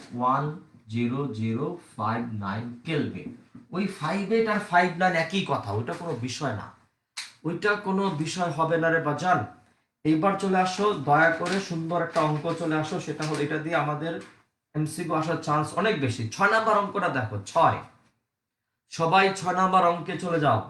10059 কেলভিন। ওই 58 আর 59 একই কথা, ওইটা কোনো বিষয় না, ওইটা কোনো বিষয় হবে না রে বাজান। এইবার চলে আসো, দয়া করে সুন্দর একটা অঙ্ক চলে আসো, সেটা হলো এটা দিয়ে আমাদের এমসিকিউ আসার চান্স অনেক বেশি। 6 নাম্বার অঙ্কটা দেখো, 6, সবাই 6 নাম্বার অঙ্কে চলে যাও।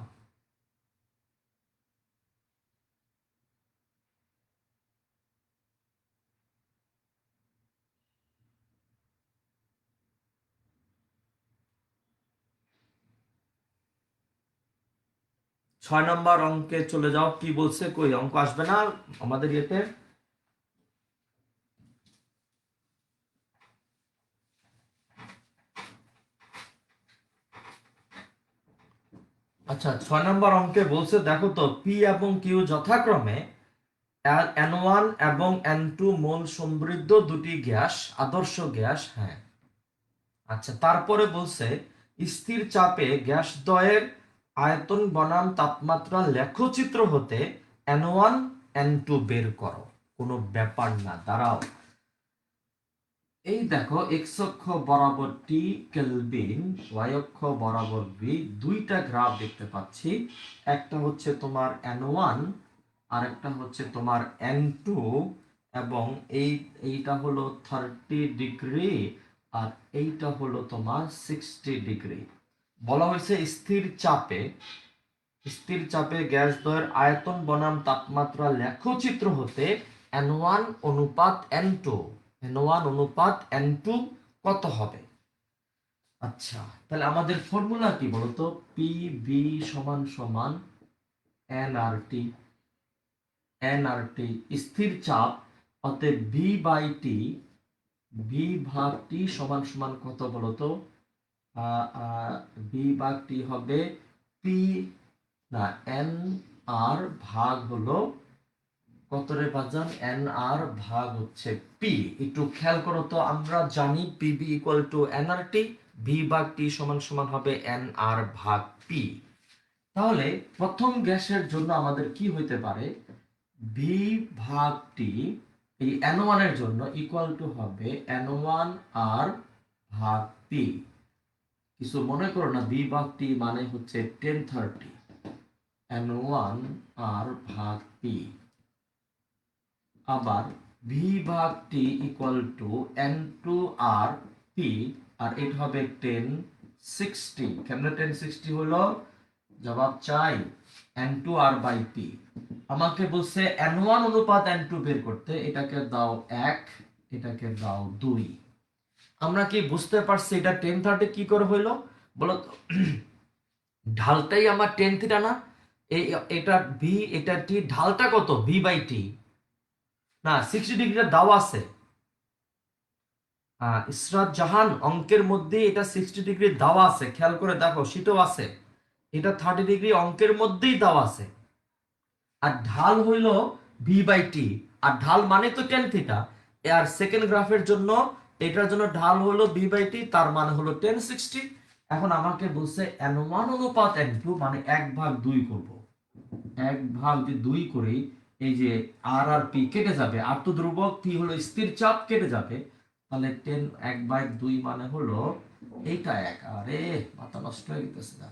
ছয় নম্বর অঙ্কে চলে যাও। কি বলছে, কই অঙ্ক আসবে না আমাদের ইয়েতে? আচ্ছা 6 নম্বর অঙ্কে বলছে দেখো তো পি এবং কিউ যথাক্রমে N1 এবং N2 মোল সমৃদ্ধ দুটি গ্যাস, আদর্শ গ্যাস। হ্যাঁ, আচ্ছা তারপরে বলছে স্থির চাপে গ্যাস দ্বয়ের আয়তন বনাম তাপমাত্রা লেখচিত্র হতে N1 N2 বের করো। কোনো ব্যাপার না, দাঁড়াও। এই দেখো এক্স অক্ষ বরাবর টি কেলভিন, ওয়াই অক্ষ বরাবর ভি, দুইটা গ্রাফ দেখতে পাচ্ছি। একটা হচ্ছে তোমার N1 আর একটা হচ্ছে তোমার N2, এবং এইটা হলো 30 ডিগ্রি আর এইটা হলো তোমার 60 ডিগ্রি। বলা হয়েছে স্থির চাপে গ্যাস দ্বয়ের আয়তন বনাম তাপমাত্রা লেখচিত্র হতে N1 অনুপাত N2, N1 অনুপাত N2 কত হবে? আচ্ছা তাহলে আমাদের ফর্মুলা কি বলতো? পি বি সমান সমান এনআরটি। স্থির চাপ, অতএব বি বাই টি, বি ভাগ টি সমান সমান কত বলতো? বি ভাগ টি হবে পি না এন আর ভাগ হলো কত রে বাজান? এন আর ভাগ হচ্ছে পি। একটু খেয়াল করো তো, আমরা জানি PB equal to nRT, V ভাগ টি সমান সমান হবে এন আর ভাগ পি। তাহলে প্রথম গ্যাসের জন্য আমাদের কি হইতে পারে? ভি ভাগ টি এই N1 এর জন্য ইকুয়াল টু হবে N1 আর ভাগ পি। কিছু মনে করো না, ভি ভাগ টি মানে হচ্ছে 1030 N1 আর ভাগ পি। আবার ভি ভাগ টি ইকুয়াল টু N2 আর পি, আর এটা হবে 1060। কেমনে 1060 হলো? জবাব চাই N2 আর বাই পি। আমাকে বলছে N1 অনুপাত N2 বের করতে, এটাকে দাও 1, এটাকে দাও 2। আমরা কি বুঝতে পারছি এটা 1030 কি করে হইলো বলো তো? ঢালটাই আমার 10 থিটা না? এটা ভি, এটা টি, ঢালটা কত? ভি বাই টি না, 60 ডিগ্রিটা দাও আছে। ইসরাত জাহান, অঙ্কের মধ্যে এটা 60 ডিগ্রি দেওয়া আছে, খেয়াল করে দেখো, শীতও আছে। এটা 30 ডিগ্রি অঙ্কের মধ্যেই দেওয়া আছে। আর ঢাল হইল ভি বাই টি, আর ঢাল মানে তো টেন থিটা। আর সেকেন্ড গ্রাফের জন্য এটার জন্য ঢাল হলো ভি বাই টি, তার মানে হলো 1060। এখন আমাকে বলছে N1 অনুপাত N2 মানে 1/2 করব। 1/2 করি, এই যে আর আর পি কেটে যাবে, আর তো ধ্রুবক, পি হলো স্থির চাপ, কেটে যাবে। তাহলে 1/2 মানে হলো এইটা 1। আরে মাথা নষ্ট হয়ে গেছে না।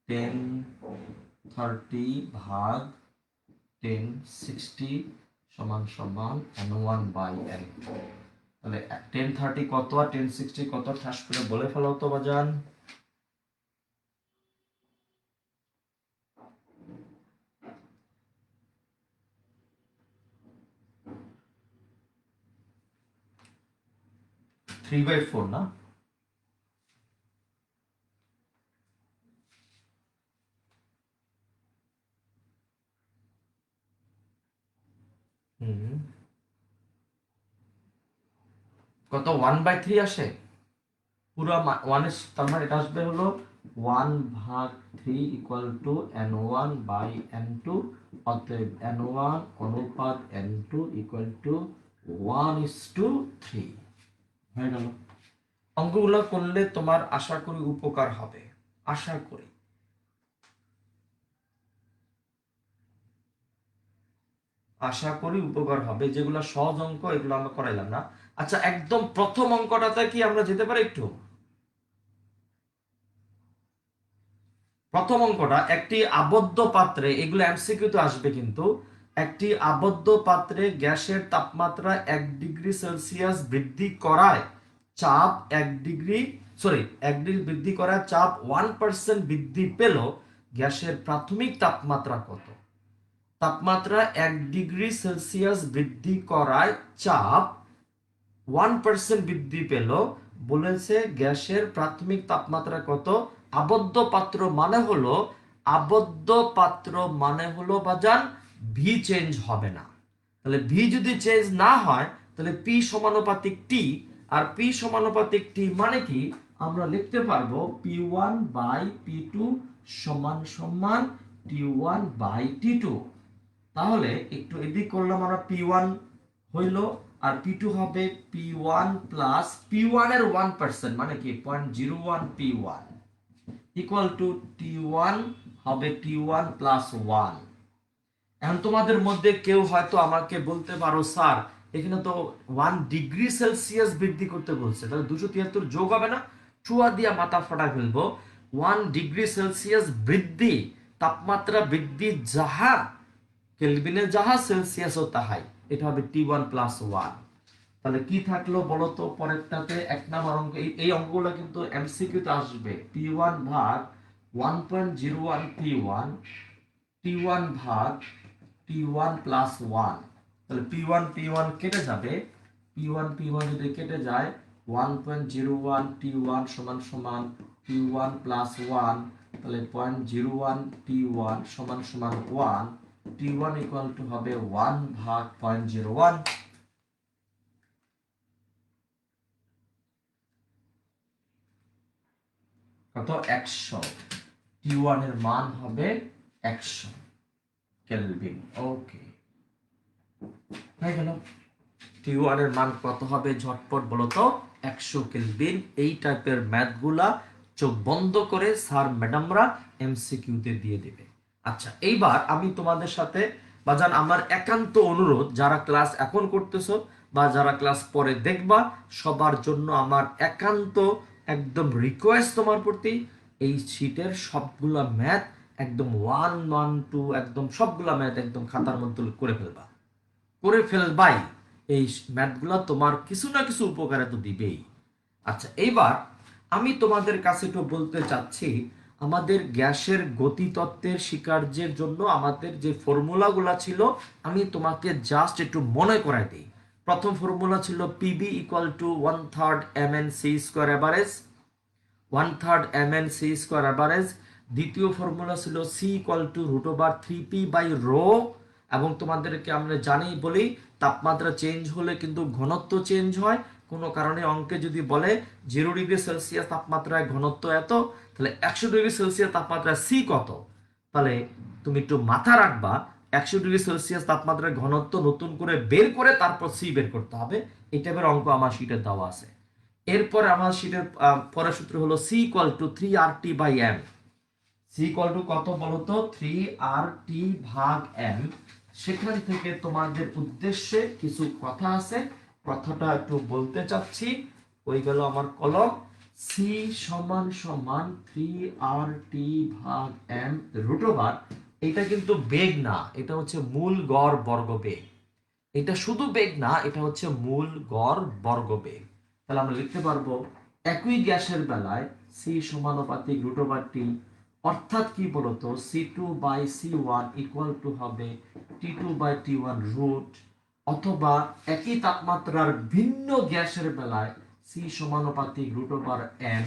1030 ভাগ 1060 সমান সমান N1 বাই N2। তাহলে 1030 কত আর 1060 কত ঠাস করে বলে ফেলো তো বাজান। থ্রি বাই ফোর না? কত 1/3 আসে পুরো 1 এর, তার মানে এটা আসবে হলো 1/3 equal to N1 by N2। অতএব N1 অনুপাত N2 ইকুয়াল টু 1:3 হয়ে গেল। অঙ্কগুলো করলে তোমার আশা করি উপকার হবে, আশা করি। উপকার হবে। যেগুলো সহজ অঙ্ক এগুলো আমরা করাইলাম না। আচ্ছা একদম প্রথম অঙ্কটাতে কি আমরা যেতে পারি একটু? প্রথম অঙ্কটা, একটি আবদ্ধ পাত্রে, এগুলো এমসিকিউ তো আসবে কিন্তু, একটি আবদ্ধ পাত্রে গ্যাসের তাপমাত্রা 1 ডিগ্রি সেলসিয়াস বৃদ্ধি করায় চাপ 1 ডিগ্রি বৃদ্ধি করায় চাপ 1% বৃদ্ধি পেল, গ্যাসের প্রাথমিক তাপমাত্রা কত? তাপমাত্রা 1 ডিগ্রি সেলসিয়াস বৃদ্ধি করায় চাপ 1% বৃদ্ধি পেল, বলেছে গ্যাসের প্রাথমিক তাপমাত্রা কত? আবদ্ধ পাত্র মানে হলো বাজান ভি চেঞ্জ হবে না। তাহলে ভি যদি চেঞ্জ না হয় তাহলে পি সমানুপাতিক টি, আর পি সমানুপাতিক টি মানে কি? আমরা লিখতে পারবো P1 বাই P2 সমান সমান T1 বাই T2। তাহলে একটু এদিক করলাম আমরা, P1 হইল আর P2 হবে P1 প্লাস P1 এর 1% মানে কি 0.01 P1 ইকুয়াল টু T1 হবে T1 প্লাস 1। এখন তোমাদের মধ্যে কেউ হয়তো আমাকে বলতে পারো স্যার এখানে তো 1 ডিগ্রি সেলসিয়াস বৃদ্ধি করতে বলছে, তাহলে 273 যোগ হবে না? চুয়া দিয়া মাথা ফাটা ফেলবো। 1 ডিগ্রি সেলসিয়াস বৃদ্ধি, তাপমাত্রা বৃদ্ধি যাহা কেলভিনে যাহা সেলসিয়াস ও তাহাই, এটা হবে T1 প্লাস 1। তাহলে কি থাকলো বলো তো পরেরটাতে? এক নাম্বার অঙ্ক, এই অঙ্কগুলো কিন্তু এমসিকিউ তে আসবে। P1 ভাগ 1.01 P1, T1 ভাগ T1 প্লাস 1। তাহলে P1 কেটে যাবে, P1 যদি কেটে যায় 1.01 T1 সমান সমান T1 প্লাস 1, তাহলে 0.01 T1 সমান সমান 1, T1 ইকুয়াল টু হবে 1 ভাগ 0.01। কত? 100। T1 এর মান হবে 100 কেলভিন। ওকে, হয়ে গেল। T1 এর মান কত হবে ঝটপট বলো তো? 100 কেলভিন। এই টাইপের ম্যাথগুলা চোখ বন্ধ করে স্যার ম্যাডামরা এমসিকিউ তে দিয়ে দেবে। আচ্ছা, এইবার আমি তোমাদের সাথে বাজান আমার একান্ত অনুরোধ, যারা ক্লাস এখন করতেছো বা যারা ক্লাস পরে দেখবা, সবার জন্য আমার একান্ত একদম রিকোয়েস্ট তোমার প্রতি, এই শীটের সবগুলা ম্যাথ একদম 1 1 2 একদম সবগুলা ম্যাথ একদম খাতার মধ্যে করে ফেলবাই। এই ম্যাথগুলো তোমার কিছু না কিছু উপকারে তো দিবেই। আচ্ছা, এইবার আমি তোমাদের কাছে একটু বলতে চাচ্ছি, আমাদের গ্যাসের গতিতত্ত্বের স্বীকার্যের জন্য আমাদের যে ফর্মুলাগুলো ছিল আমি তোমাকে জাস্ট একটু মনে করাই দিই। প্রথম ফর্মুলা ছিল PB equal to 1/3 mn c square average, 1/3 mn c square average. দ্বিতীয় ফর্মুলা ছিল C equal to √3p by rho. এবং তোমাদেরকে আমরা জানি বলি তাপমাত্রা চেঞ্জ হলে কিন্তু ঘনত্ব চেঞ্জ হয়। কোনো কারণে অঙ্কে যদি বলে 0 ডিগ্রি সেলসিয়াস তাপমাত্রায় ঘনত্ব এত, তাহলে 100 ডিগ্রি সেলসিয়াস তাপমাত্রায় সি কত, তাহলে তুমি একটু মাথা রাখবা 100 ডিগ্রি সেলসিয়াস তাপমাত্রায় ঘনত্ব নতুন করে বের করে তারপর সি বের করতে হবে। এই টাইপের অঙ্ক আমার শীটে দেওয়া আছে। এরপর আমার শীটের পরের সূত্র হলো C equal to 3RT by M. C equal to কত বলতো? 3RT ভাগ এম। সেখান থেকে তোমাদের উদ্দেশ্যে কিছু কথা আছে, কথাটা একটু বলতে চাচ্ছি। ওই গেল আমার কলম। সি সমান সমান 3RT ভাগ এম √, এটা কিন্তু বেগ না, এটা হচ্ছে মূল গড় বর্গবেগ। এটা শুধু বেগ না, এটা হচ্ছে মূল গড় বর্গবেগ। তাহলে আমরা লিখতে পারবো একই গ্যাসের বেলায় সি সমানুপাতিক √T, অর্থাৎ কি বলতো C2 by C1 equal to হবে T2 বাই T1 রুট, অথবা একই তাপমাত্রার ভিন্ন গ্যাসের বেলায় সি সমানুপাতিক √m।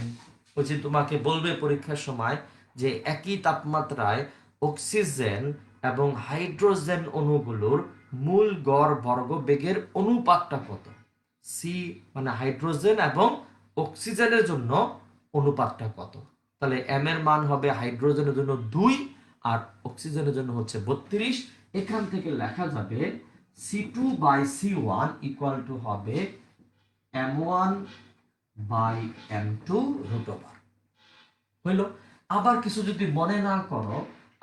ওই যে তোমাকে বলবে পরীক্ষার সময় যে একই তাপমাত্রায় অক্সিজেন এবং হাইড্রোজেন অণুগুলোর মূল গড় বর্গবেগের অনুপাতটা কত, সি মানে হাইড্রোজেন এবং অক্সিজেনের জন্য অনুপাতটা কত। তাহলে এম এর মান হবে হাইড্রোজেনের জন্য 2 আর অক্সিজেনের জন্য হচ্ছে 32। এখান থেকে লেখা যাবে C2 by C1 equal to হবে M1 বাই M2 √, হইল। আবার কিছু যদি মনে না করো,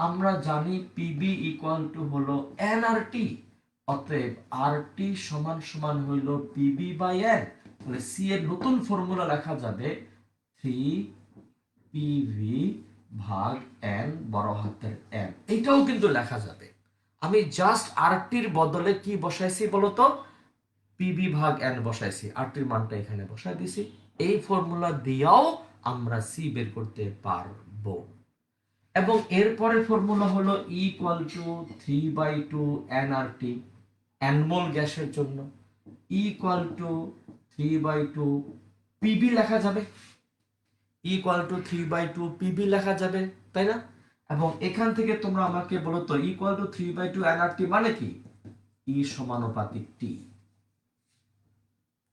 আমরা জানি পিবি ইকুয়াল টু হলো nRT, অতএব RT সমান সমান হইল পিবি বাই এন। তাহলে সি এর নতুন ফর্মুলা লেখা যাবে 3PV ভাগ n বড় হাতের M। এটাও কিন্তু লেখা যাবে। আমি জাস্ট RTর বদলে কি বসাইছি বলতো? পিবি ভাগ n বসাইছি, RTর মানটা এখানে বসাই দিছি। এই ফর্মুলা দিয়েও আমরা সি বের করতে পারবো। এবং এরপরে ফর্মুলা হলো E ইকুয়াল টু 3/2 nRT, এনমোল গ্যাসের জন্য। E ইকুয়াল টু 3/2 পিবি লেখা যাবে, E ইকুয়াল টু 3/2 পিবি লেখা যাবে, তাই না? এবং এখান থেকে তোমরা আমাকে বলো তো E ইকুয়াল টু 3/2 nRT মানে কি? E সমানুপাতিক T।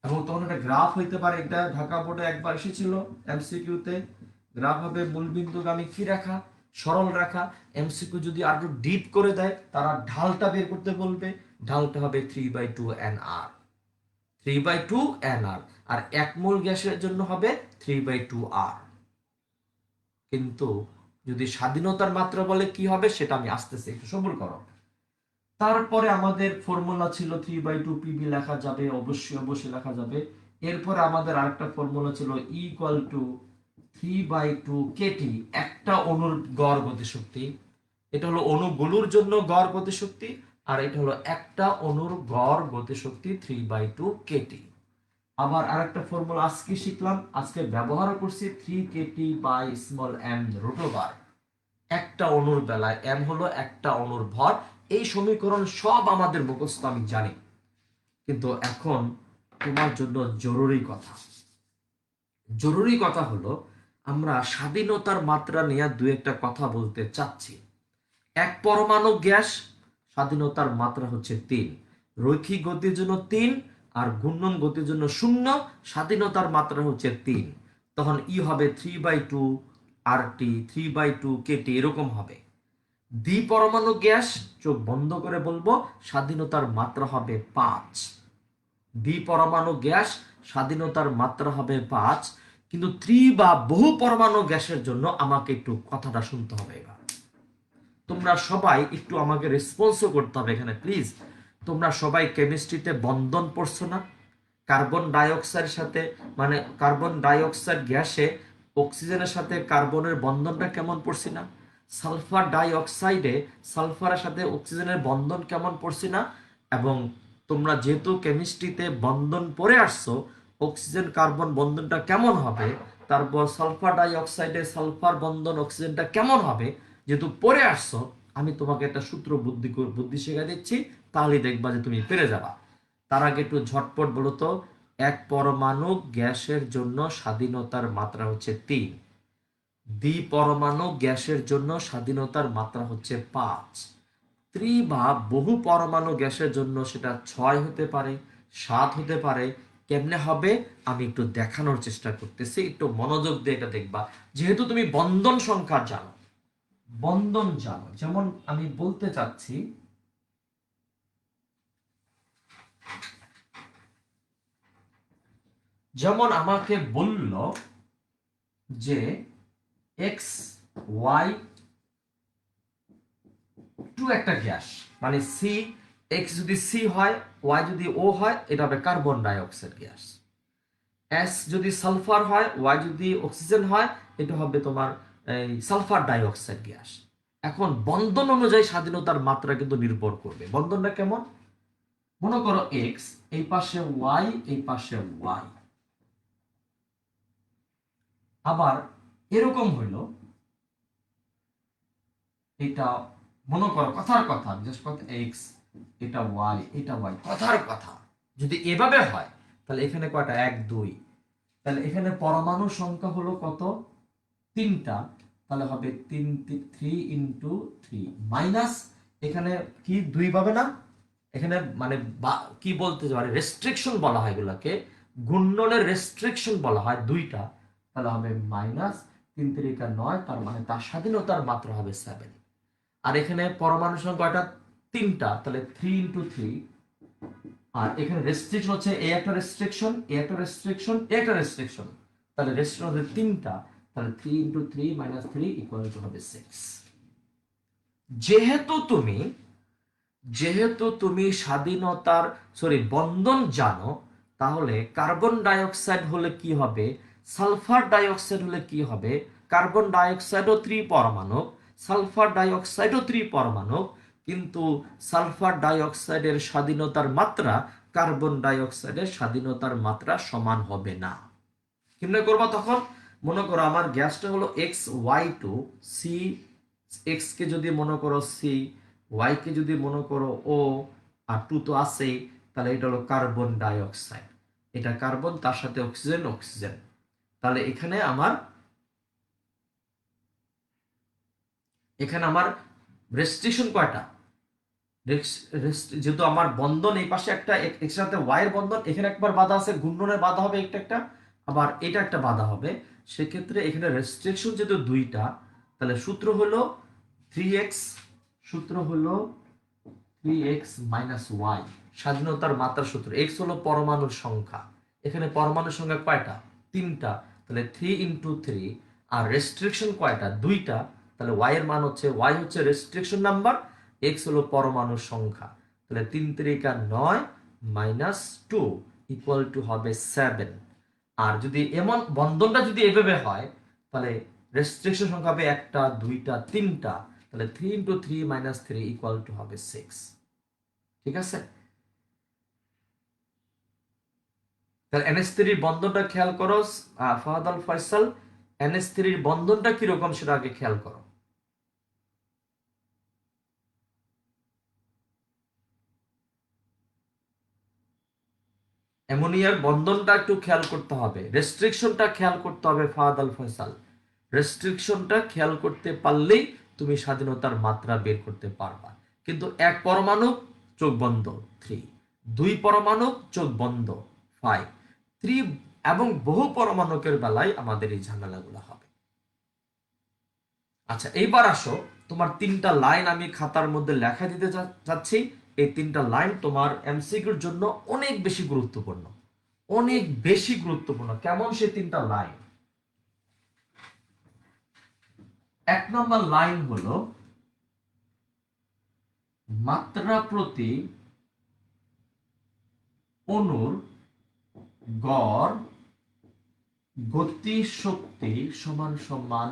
এবং তখন একটা গ্রাফ হইতে পারে, এটা ঢাকা বোর্ডে একবার এসেছিল এমসিকিউতে। গ্রাফ হবে মূলবিন্দুগামী কি রেখা, সরল রেখা। এমসিকিউ যদি আরো ডিপ করে দেয়, তারা ঢালটা বের করতে বলবে, ঢালটা হবে 3/2 NR, 3/2 NR। আর এক মোল গ্যাসের জন্য হবে 3/2 R। কিন্তু যদি স্বাধীনতার মাত্রা বলে কি হবে সেটা আমি আসতেছি, একটু সবুর করো। তারপরে আমাদের ফর্মুলা ছিল 3/2 PV লেখা যাবে, অবশ্যই অবশ্যই লেখা যাবে। এরপরে আমাদের আরেকটা ফর্মুলা ছিল ইকুয়াল টু 3/2 KT, একটা অণুর গড় গতিশক্তি। এটা হলো অণুগুলোর জন্য গড় গতিশক্তি, আর এটা হলো একটা অণুর গড় গতিশক্তি 3/2 KT। আবার আরেকটা ফর্মুলা আজকে শিখলাম, আজকে ব্যবহার করছি 3 KT/m √, একটা অণুর বেলায় m হলো একটা অণুর ভর। এই সমীকরণ সব আমাদের মুখস্থ, আমি জানি। কিন্তু এখন তোমার জন্য জরুরি কথা হলো, আমরা স্বাধীনতার মাত্রা নিয়ে দু একটা কথা বলতে চাচ্ছি। এক পরমাণু গ্যাস, স্বাধীনতার মাত্রা হচ্ছে 3, রৈখিক গতির জন্য 3 আর ঘূর্ণন গতির জন্য 0, স্বাধীনতার মাত্রা হচ্ছে 3। তখন ই হবে 3/2 RT, 3/2 KT, এরকম হবে। দ্বিপরমাণু গ্যাস, চোখ বন্ধ করে বলবো, স্বাধীনতার মাত্রা হবে 5। দ্বিপরমাণু গ্যাস, স্বাধীনতার মাত্রা হবে 5। কিন্তু বা বহু পরমাণু গ্যাসের জন্য আমাকে একটু কথাটা শুনতে হবে। এবার তোমরা সবাই একটু আমাকে রেসপন্সও করতে হবে এখানে প্লিজ। তোমরা সবাই কেমিস্ট্রিতে বন্ধন পড়ছো না? কার্বন ডাইঅক্সাইডের সাথে, মানে কার্বন ডাইঅক্সাইড গ্যাসে অক্সিজেনের সাথে কার্বনের বন্ধনটা কেমন পড়ছি না? সালফার ডাইঅক্সাইডে সালফারের সাথে অক্সিজেনের বন্ধন কেমন পড়ছি না? এবং তোমরা যেহেতু কেমিস্ট্রিতে বন্ধন পড়ে আসছো, অক্সিজেন কার্বন বন্ধনটা কেমন হবে, তারপর সালফার ডাইঅক্সাইডে সালফার বন্ধন অক্সিজেনটা কেমন হবে, যেহেতু পড়ে আসছো, আমি তোমাকে একটা সূত্র বুদ্ধি শিখিয়ে দিচ্ছি, তাহলেই দেখবা যে তুমি পেরে যাবা। তার আগে একটু ঝটপট বলো তো, এক পরমাণু গ্যাসের জন্য স্বাধীনতার মাত্রা হচ্ছে 3, দ্বিপরমাণু গ্যাসের জন্য স্বাধীনতার মাত্রা হচ্ছে 5, বা বহু পরমাণু গ্যাসের জন্য সেটা 6 হতে পারে, 7 হতে পারে। কেমনে হবে আমি একটু দেখানোর চেষ্টা করতেছি, একটু মনোযোগ দিয়ে এটা দেখবা। যেহেতু তুমি বন্ধন সংখ্যা জানো, যেমন আমি বলতে চাচ্ছি, যেমন আমাকে বলল যে এক্স ওয়াই টু একটা গ্যাস, মানে সি, এক্স যদি সি হয়, ওয়াই যদি ও হয়, এটা হবে কার্বন ডাইঅক্সাইড গ্যাস। এস যদি সালফার হয়, ওয়াই যদি অক্সিজেন হয়, এটা হবে তোমার সালফার ডাইঅক্সাইড গ্যাস। এখন বন্ধন অনুযায়ী স্বাধীনতার মাত্রা কিন্তু নির্ভর করবে। বন্ধনটা কেমন? মনে করো এক্স, এই পাশে ওয়াই, এই পাশে ওয়াই। আবার এরকম হইল, এটা মনে করো কথার কথা, জাস্ট কথা এক্স, এটা ওয়াই, এটা ওয়াই, কথার কথা। যদি এভাবে হয় তাহলে এখানে কয়টা? 1 2। তাহলে এখানে পরমাণু সংখ্যা হলো কত? 3টা। তাহলে হবে 3 × 3 মাইনাস, এখানে কি 2 পাবে না? এখানে মানে কি বলতে পারে, রেস্ট্রিকশন বলা হয় এগুলাকে, ঘূর্ণনের রেস্ট্রিকশন বলা হয় 2টা। তাহলে হবে মাইনাস 3 × 3 = 9, তার মানে তার স্বাধীনতার মাত্রা হবে 7। আর এখানে পরমাণু সংখ্যাটা 3টা, তাহলে 3 × 3। আর এখানে রেস্ট্রিকশন হচ্ছে এই একটা রেস্ট্রিকশন, এই একটা রেস্ট্রিকশন, এই একটা রেস্ট্রিকশন, তাহলে রেস্ট্রিকশন হচ্ছে 3টা। তাহলে 3 × 3 - 3 = হবে 6। যেহেতু তুমি স্বাধীনতার বন্ধন জানো, তাহলে কার্বন ডাইঅক্সাইড হলে কি হবে, সালফার ডাইঅক্সাইড হলে কি হবে? কার্বন ডাইঅক্সাইডও 3 পরমাণু, সালফার ডাইঅক্সাইডও 3 পরমাণু, কিন্তু সালফার ডাইঅক্সাইডের স্বাধীনতার মাত্রা কার্বন ডাইঅক্সাইডের স্বাধীনতার মাত্রা সমান হবে না। কেমনে করবা তখন? মনে করো আমার গ্যাসটা হলো XY2, সি, এক্স কে যদি মনে করো সি, ওয়াই কে যদি মনে করো ও, আর 2 তো আছেই, তাহলে এটা হলো কার্বন ডাইঅক্সাইড, এটা কার্বন, তার সাথে অক্সিজেন, অক্সিজেন। তাহলে এখানে আমার রেস্ট্রিকশন কয়টা? যেহেতু আমার বন্ধন এই পাশে একটা একসাথে ওয়াই এর বন্ধন, এখানে একবার বাধা আছে, ঘূর্ণনের বাধা হবে একটা একটা, আবার এটা একটা বাধা হবে, সেক্ষেত্রে এখানে রেস্ট্রিকশন যেহেতু দুইটা, তাহলে সূত্র হলো 3x, সূত্র হলো 3x মাইনাস ওয়াই, স্বাধীনতার মাত্রার সূত্র। x হলো পরমাণুর সংখ্যা, এখানে পরমাণুর সংখ্যা কয়টা? তিনটা, তাহলে 3 × 3, আর রেস্ট্রিকশন কয়টা? দুইটা, তাহলে y এর মান হচ্ছে, y হচ্ছে রেস্ট্রিকশন নাম্বার, x হলো পরমাণুর সংখ্যা, তাহলে 3 × 9 মাইনাস 2 ইকুয়াল টু হবে 7। আর যদি এমন বন্ধনটা যদি এভাবে হয়, তাহলে রেস্ট্রিকশন সংখ্যা হবে একটা, দুইটা, তিনটা, তাহলে 3 × 3 মাইনাস 3 ইকুয়াল টু হবে 6। ঠিক আছে? তাহলে NH3 বন্ধনটা খেয়াল করো ফাহাদ আল ফয়সাল, NH3 বন্ধনটা কিরকম সেটা আগে খেয়াল করো। অ্যামোনিয়ার বন্ধনটা একটু খেয়াল করতে হবে, রেস্ট্রিকশনটা খেয়াল করতে হবে ফাহাদ আল ফয়সাল। রেস্ট্রিকশনটা খেয়াল করতে পারলেই তুমি স্বাধীনতার মাত্রা বের করতে পারবা। কিন্তু এক পরমাণু চোখ বন্ধ 3, দুই পরমাণু চোখ বন্ধ 5, 3 এবং বহু পরমাণুকের বেলায় আমাদের এই ঝামেলাগুলো হবে। আচ্ছা, এইবার আসো, তোমার তিনটা লাইন আমি খাতার মধ্যে লেখা দিতে চাচ্ছি। এই তিনটা লাইন তোমার এমসিকিউর জন্য অনেক বেশি গুরুত্বপূর্ণ, অনেক বেশি গুরুত্বপূর্ণ। কেমন সে তিনটা লাইন? এক নম্বর লাইন হলো মাত্রা প্রতি অণুর গড় গতি শক্তি সমান সমান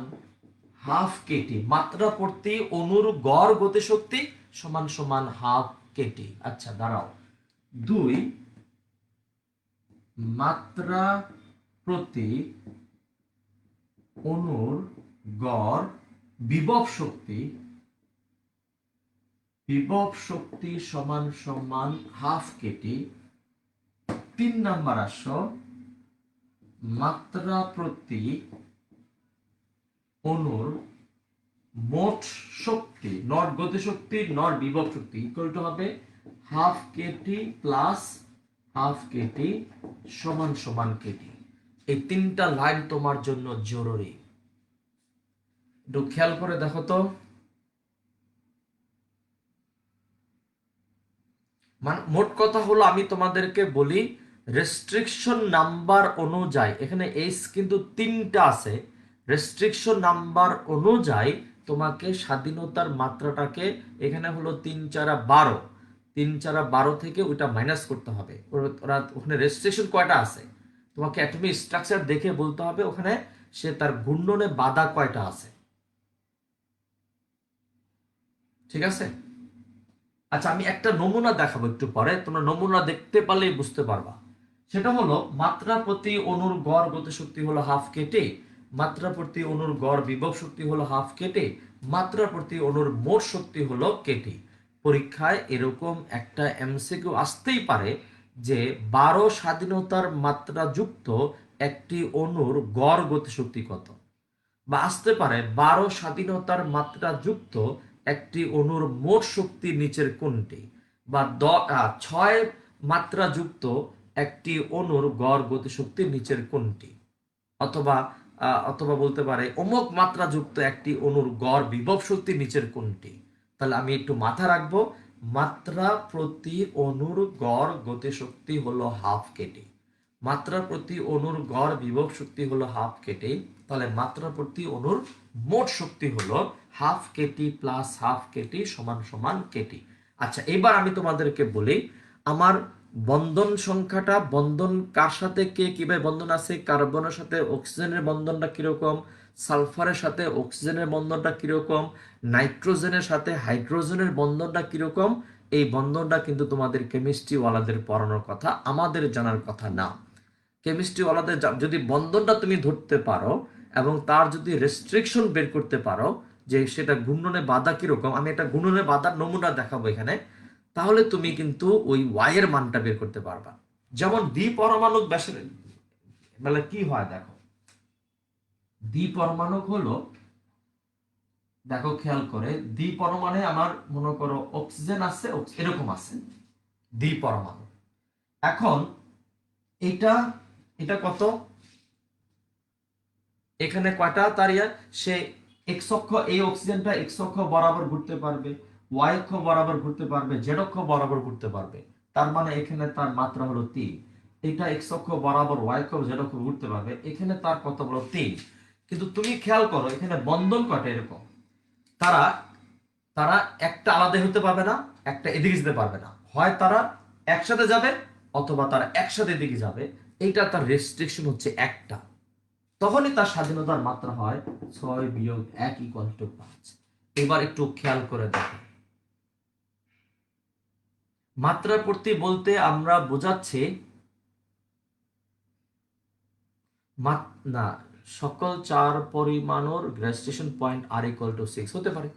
হাফ কেটি। মাত্রা প্রতি অণুর গড় গতি শক্তি সমান সমান হাফ কেটি। আচ্ছা দাঁড়াও, 2 মাত্রা প্রতি অণুর গড় বিভব শক্তি সমান সমান হাফ কেটি। 3 নাম্বার আসো, মাত্রা প্রতি অণুর মোট শক্তি, নট গতি শক্তি নট বিভব শক্তি, ইকুয়াল টু হবে half Katie plus half Katie সমান সমান কেটি। এই তিনটা লাইন তোমার জন্য জরুরি, একটু খেয়াল করে দেখো তো। মোট কথা হলো, আমি তোমাদেরকে বলি রেস্ট্রিকশন নাম্বার অনুযায়ী, এখানে এইচ কিন্তু তিনটা আছে, রেস্ট্রিকশন নাম্বার অনুযায়ী তোমাকে স্বাধীনতার মাত্রাটাকে, এখানে হলো 3 × 4 = 12, 3 × 4 = 12 থেকে ওইটা মাইনাস করতে হবে। ওরা ওখানে রেস্ট্রিকশন কয়টা আছে তোমাকে অ্যাটমিক স্ট্রাকচার দেখে বলতে হবে, ওখানে সে তার ঘূর্ণনে বাধা কয়টা আছে। ঠিক আছে? আচ্ছা, আমি একটা নমুনা দেখাবো একটু পরে, তোমরা নমুনা দেখতে পারলেই বুঝতে পারবা। সেটা হলো মাত্রা প্রতি অণুর গড় গতি শক্তি হলো হাফ কেটে, মাত্রা প্রতি অণুর গড় বিভব শক্তি হলো হাফ কেটে, মাত্রা প্রতি অণুর মোট শক্তি হলো কেটে। পরীক্ষায় এরকম একটা এমসিকিউ আসতেই পারে যে 12 স্বাধীনতার মাত্রা যুক্ত একটি অণুর গড় গতি শক্তি কত, বা আসতে পারে 12 স্বাধীনতার মাত্রা যুক্ত একটি অণুর মোট শক্তি নিচের কোনটি, বা 6 মাত্রা যুক্ত একটি অণুর গড় গতিশক্তি নিচের কোনটি, অথবা অথবা বলতে পারে অমুক মাত্রা যুক্ত একটি অণুর গড় বিভব শক্তি নিচের কোনটি। তাহলে আমি একটু মাথা রাখবো, মাত্রা প্রতি অণুর গড় গতিশক্তি হলো হাফ কেটি, মাত্রা প্রতি অণুর গড় বিভব শক্তি হলো হাফ কেটি, তাহলে মাত্রা প্রতি অণুর মোট শক্তি হলো half Katie plus half Katie সমান সমান কেটি। আচ্ছা, এবার আমি তোমাদেরকে বলি আমার বন্ধন সংখ্যাটা, বন্ধন কার সাথে কে কিভাবে বন্ধন আছে, কার্বনের সাথে অক্সিজেনের বন্ধনটা কিরকম, সালফারের সাথে অক্সিজেনের বন্ধনটা কিরকম, নাইট্রোজেনের সাথে হাইড্রোজেনের বন্ধনটা কিরকম, এই বন্ধনটা কিন্তু তোমাদের কেমিস্ট্রি ওয়ালাদের পড়ানোর কথা, আমাদের জানার কথা না। কেমিস্ট্রি ওয়ালাদের যদি বন্ধনটা তুমি ধরতে পারো এবং তার যদি রেস্ট্রিকশন বের করতে পারো যে সেটা ঘূর্ণনে বাধা কিরকম, আমি একটা ঘূর্ণনে বাধার নমুনা দেখাবো এখানে, তাহলে তুমি কিন্তু ওই ওয়াই এর মানটা বের করতে পারবা। যেমন দ্বিপরমাণুক ব্যাসের মানে কি হয় দেখো, দ্বিপরমাণুক হলো দেখো খেয়াল করে, দ্বি পরমাণু আমার মনে করো অক্সিজেন আছে, এরকম আছে দ্বি পরমাণু। এখন এটা এটা কত, এখানে কয়টা তার সে এক্স অক্ষ, এই অক্সিজেনটা এক্স অক্ষ বরাবর ঘুরতে পারবে, ওয়াই অক্ষ বরাবর ঘুরতে পারবে, জেড অক্ষ বরাবর ঘুরতে পারবে। তার মানে এখানে তার মাত্রা হলো 3। এটা এক্স অক্ষ বরাবর, ওয়াই অক্ষ, জেড অক্ষ ঘুরতে পারবে, এখানে তার কত বলো 3। কিন্তু তুমি খেয়াল করো এখানে বন্ধন কয়টা এরকম, তারা তারা একটা আলাদা হতে পারবে না, একটা এদিকে যেতে পারবে না, হয় তারা একসাথে যাবে অথবা তারা একসাথে এদিকে যাবে। এইটা তার রেস্ট্রিকশন হচ্ছে একটা। তখনই তার স্বাধীনতার মাত্রা হয় 6-1 = 5। এবার একটু খেয়াল করে দেখো, মাত্রা প্রতি বলতে আমরা বোঝাচ্ছি না, সকল 4 পরমাণুর গ্রেভিটেশন পয়েন্ট R = 6 হতে পারে।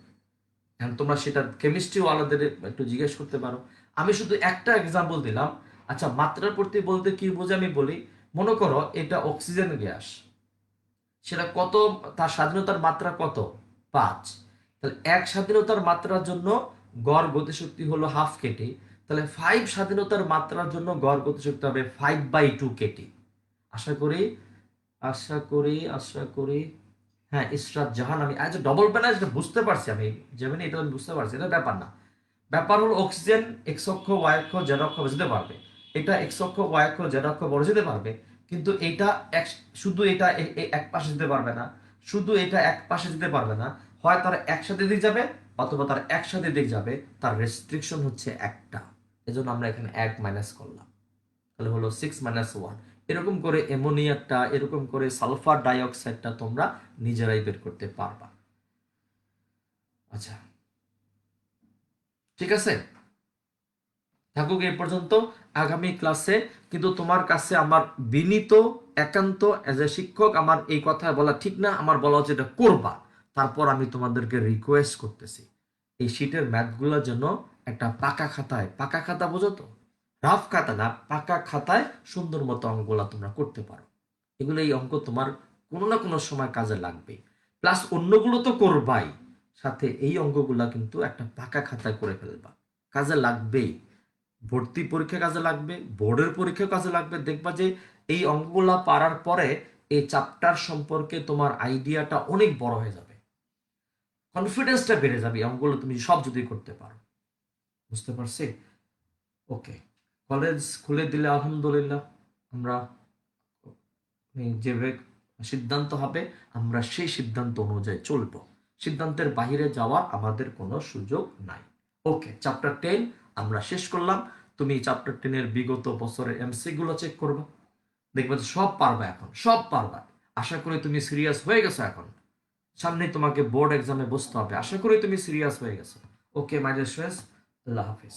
এখন তোমরা সেটা কেমিস্ট্রি ওয়ালাদের একটু জিজ্ঞেস করতে পারো। আমি শুধু একটা এক্সাম্পল দিলাম। আচ্ছা, মাত্রার প্রতি বলতে কি বোঝে আমি বলি। মনে করো এটা অক্সিজেন গ্যাস, সেটা কত, তার স্বাধীনতার মাত্রা কত, 5। তাহলে এক স্বাধীনতার মাত্রার জন্য গড় গতিশক্তি হলো হাফ কেটি। তাহলে 5 স্বাধীনতার মাত্রার জন্য গড় গতিশক্তি হবে 5/2 কেটি। আশা করি আশা করি হ্যাঁ, ইসরাত জাহান, আমি আজ ডবল ব্যালেন্স বুঝতে পারছি, আমি যেমন এটা আমি বুঝতে পারছি, এটা ব্যাপার না। ব্যাপার হলো অক্সিজেন এক্স অক্ষ, ওয়াই অক্ষ, জেড অক্ষ যেতে পারবে, এটা এক্স অক্ষ, ওয়াই অক্ষ, জেড অক্ষ বড় যেতে পারবে। কিন্তু এটা শুধু এটা এক পাশে যেতে পারবে না, শুধু এটা এক পাশে যেতে পারবে না, হয় তারা একসাথে দিক যাবে অথবা তারা একসাথে দিক যাবে। তার রেস্ট্রিকশন হচ্ছে একটা, এজন্য আমরা এখানে 1 মাইনাস করলাম। তাহলে হলো 6 - 1। এরকম করে অ্যামোনিয়াটা, এরকম করে সালফার ডাইঅক্সাইডটা তোমরা নিজেরাই বের করতে পারবা। আচ্ছা, ঠিক আছে, থাকুক এই পর্যন্ত। আগামী ক্লাসে কিন্তু তোমার কাছে আমার বিনীত একান্ত এজ এ শিক্ষক, আমার এই কথা বলা ঠিক না, আমার বলা হচ্ছে এটা করবা। তারপর আমি তোমাদেরকে রিকোয়েস্ট করতেছি, এই শীটের ম্যাথগুলোর জন্য একটা পাকা খাতায়, পাকা খাতা বোঝো তো, রাফ খাতা না, পাকা খাতায় সুন্দর মতো অঙ্কগুলা তোমরা করতে পারো। এগুলো, এই অঙ্ক তোমার কোনো না কোনো সময় কাজে লাগবে। প্লাস অন্যগুলো তো করবাই, সাথে এই অঙ্কগুলা কিন্তু একটা পাকা খাতায় করে ফেলবা, কাজে লাগবেই। ভর্তি পরীক্ষা কাজে লাগবে, বোর্ডের পরীক্ষা কাজে লাগবে। দেখবা যে এই অঙ্কগুলা পারার পরে এই চ্যাপ্টার সম্পর্কে তোমার আইডিয়াটা অনেক বড় হয়ে যাবে, কনফিডেন্সটা বেড়ে যাবে, অঙ্কগুলো তুমি সব যদি করতে পারো। বুঝতে পারছি? ওকে, কলেজ খুলে দিলে আলহামদুলিল্লাহ। আমরা যে সিদ্ধান্ত হবে আমরা সেই সিদ্ধান্ত অনুযায়ী চলবো, সিদ্ধান্তের বাহিরে যাওয়ার আমাদের কোনো সুযোগ নাই। ওকে, চ্যাপ্টার 10 আমরা শেষ করলাম। তুমি চ্যাপ্টার 10 বিগত বছরের এমসি গুলো চেক করবে, দেখবে যে সব পারবা, এখন সব পারবা। আশা করি তুমি সিরিয়াস হয়ে গেছো, এখন সামনে তোমাকে বোর্ড এক্সামে বসতে হবে, আশা করি তুমি সিরিয়াস হয়ে গেছো। ওকে মাই ডিয়ার স্টুডেন্টস, আল্লাহ হাফিজ।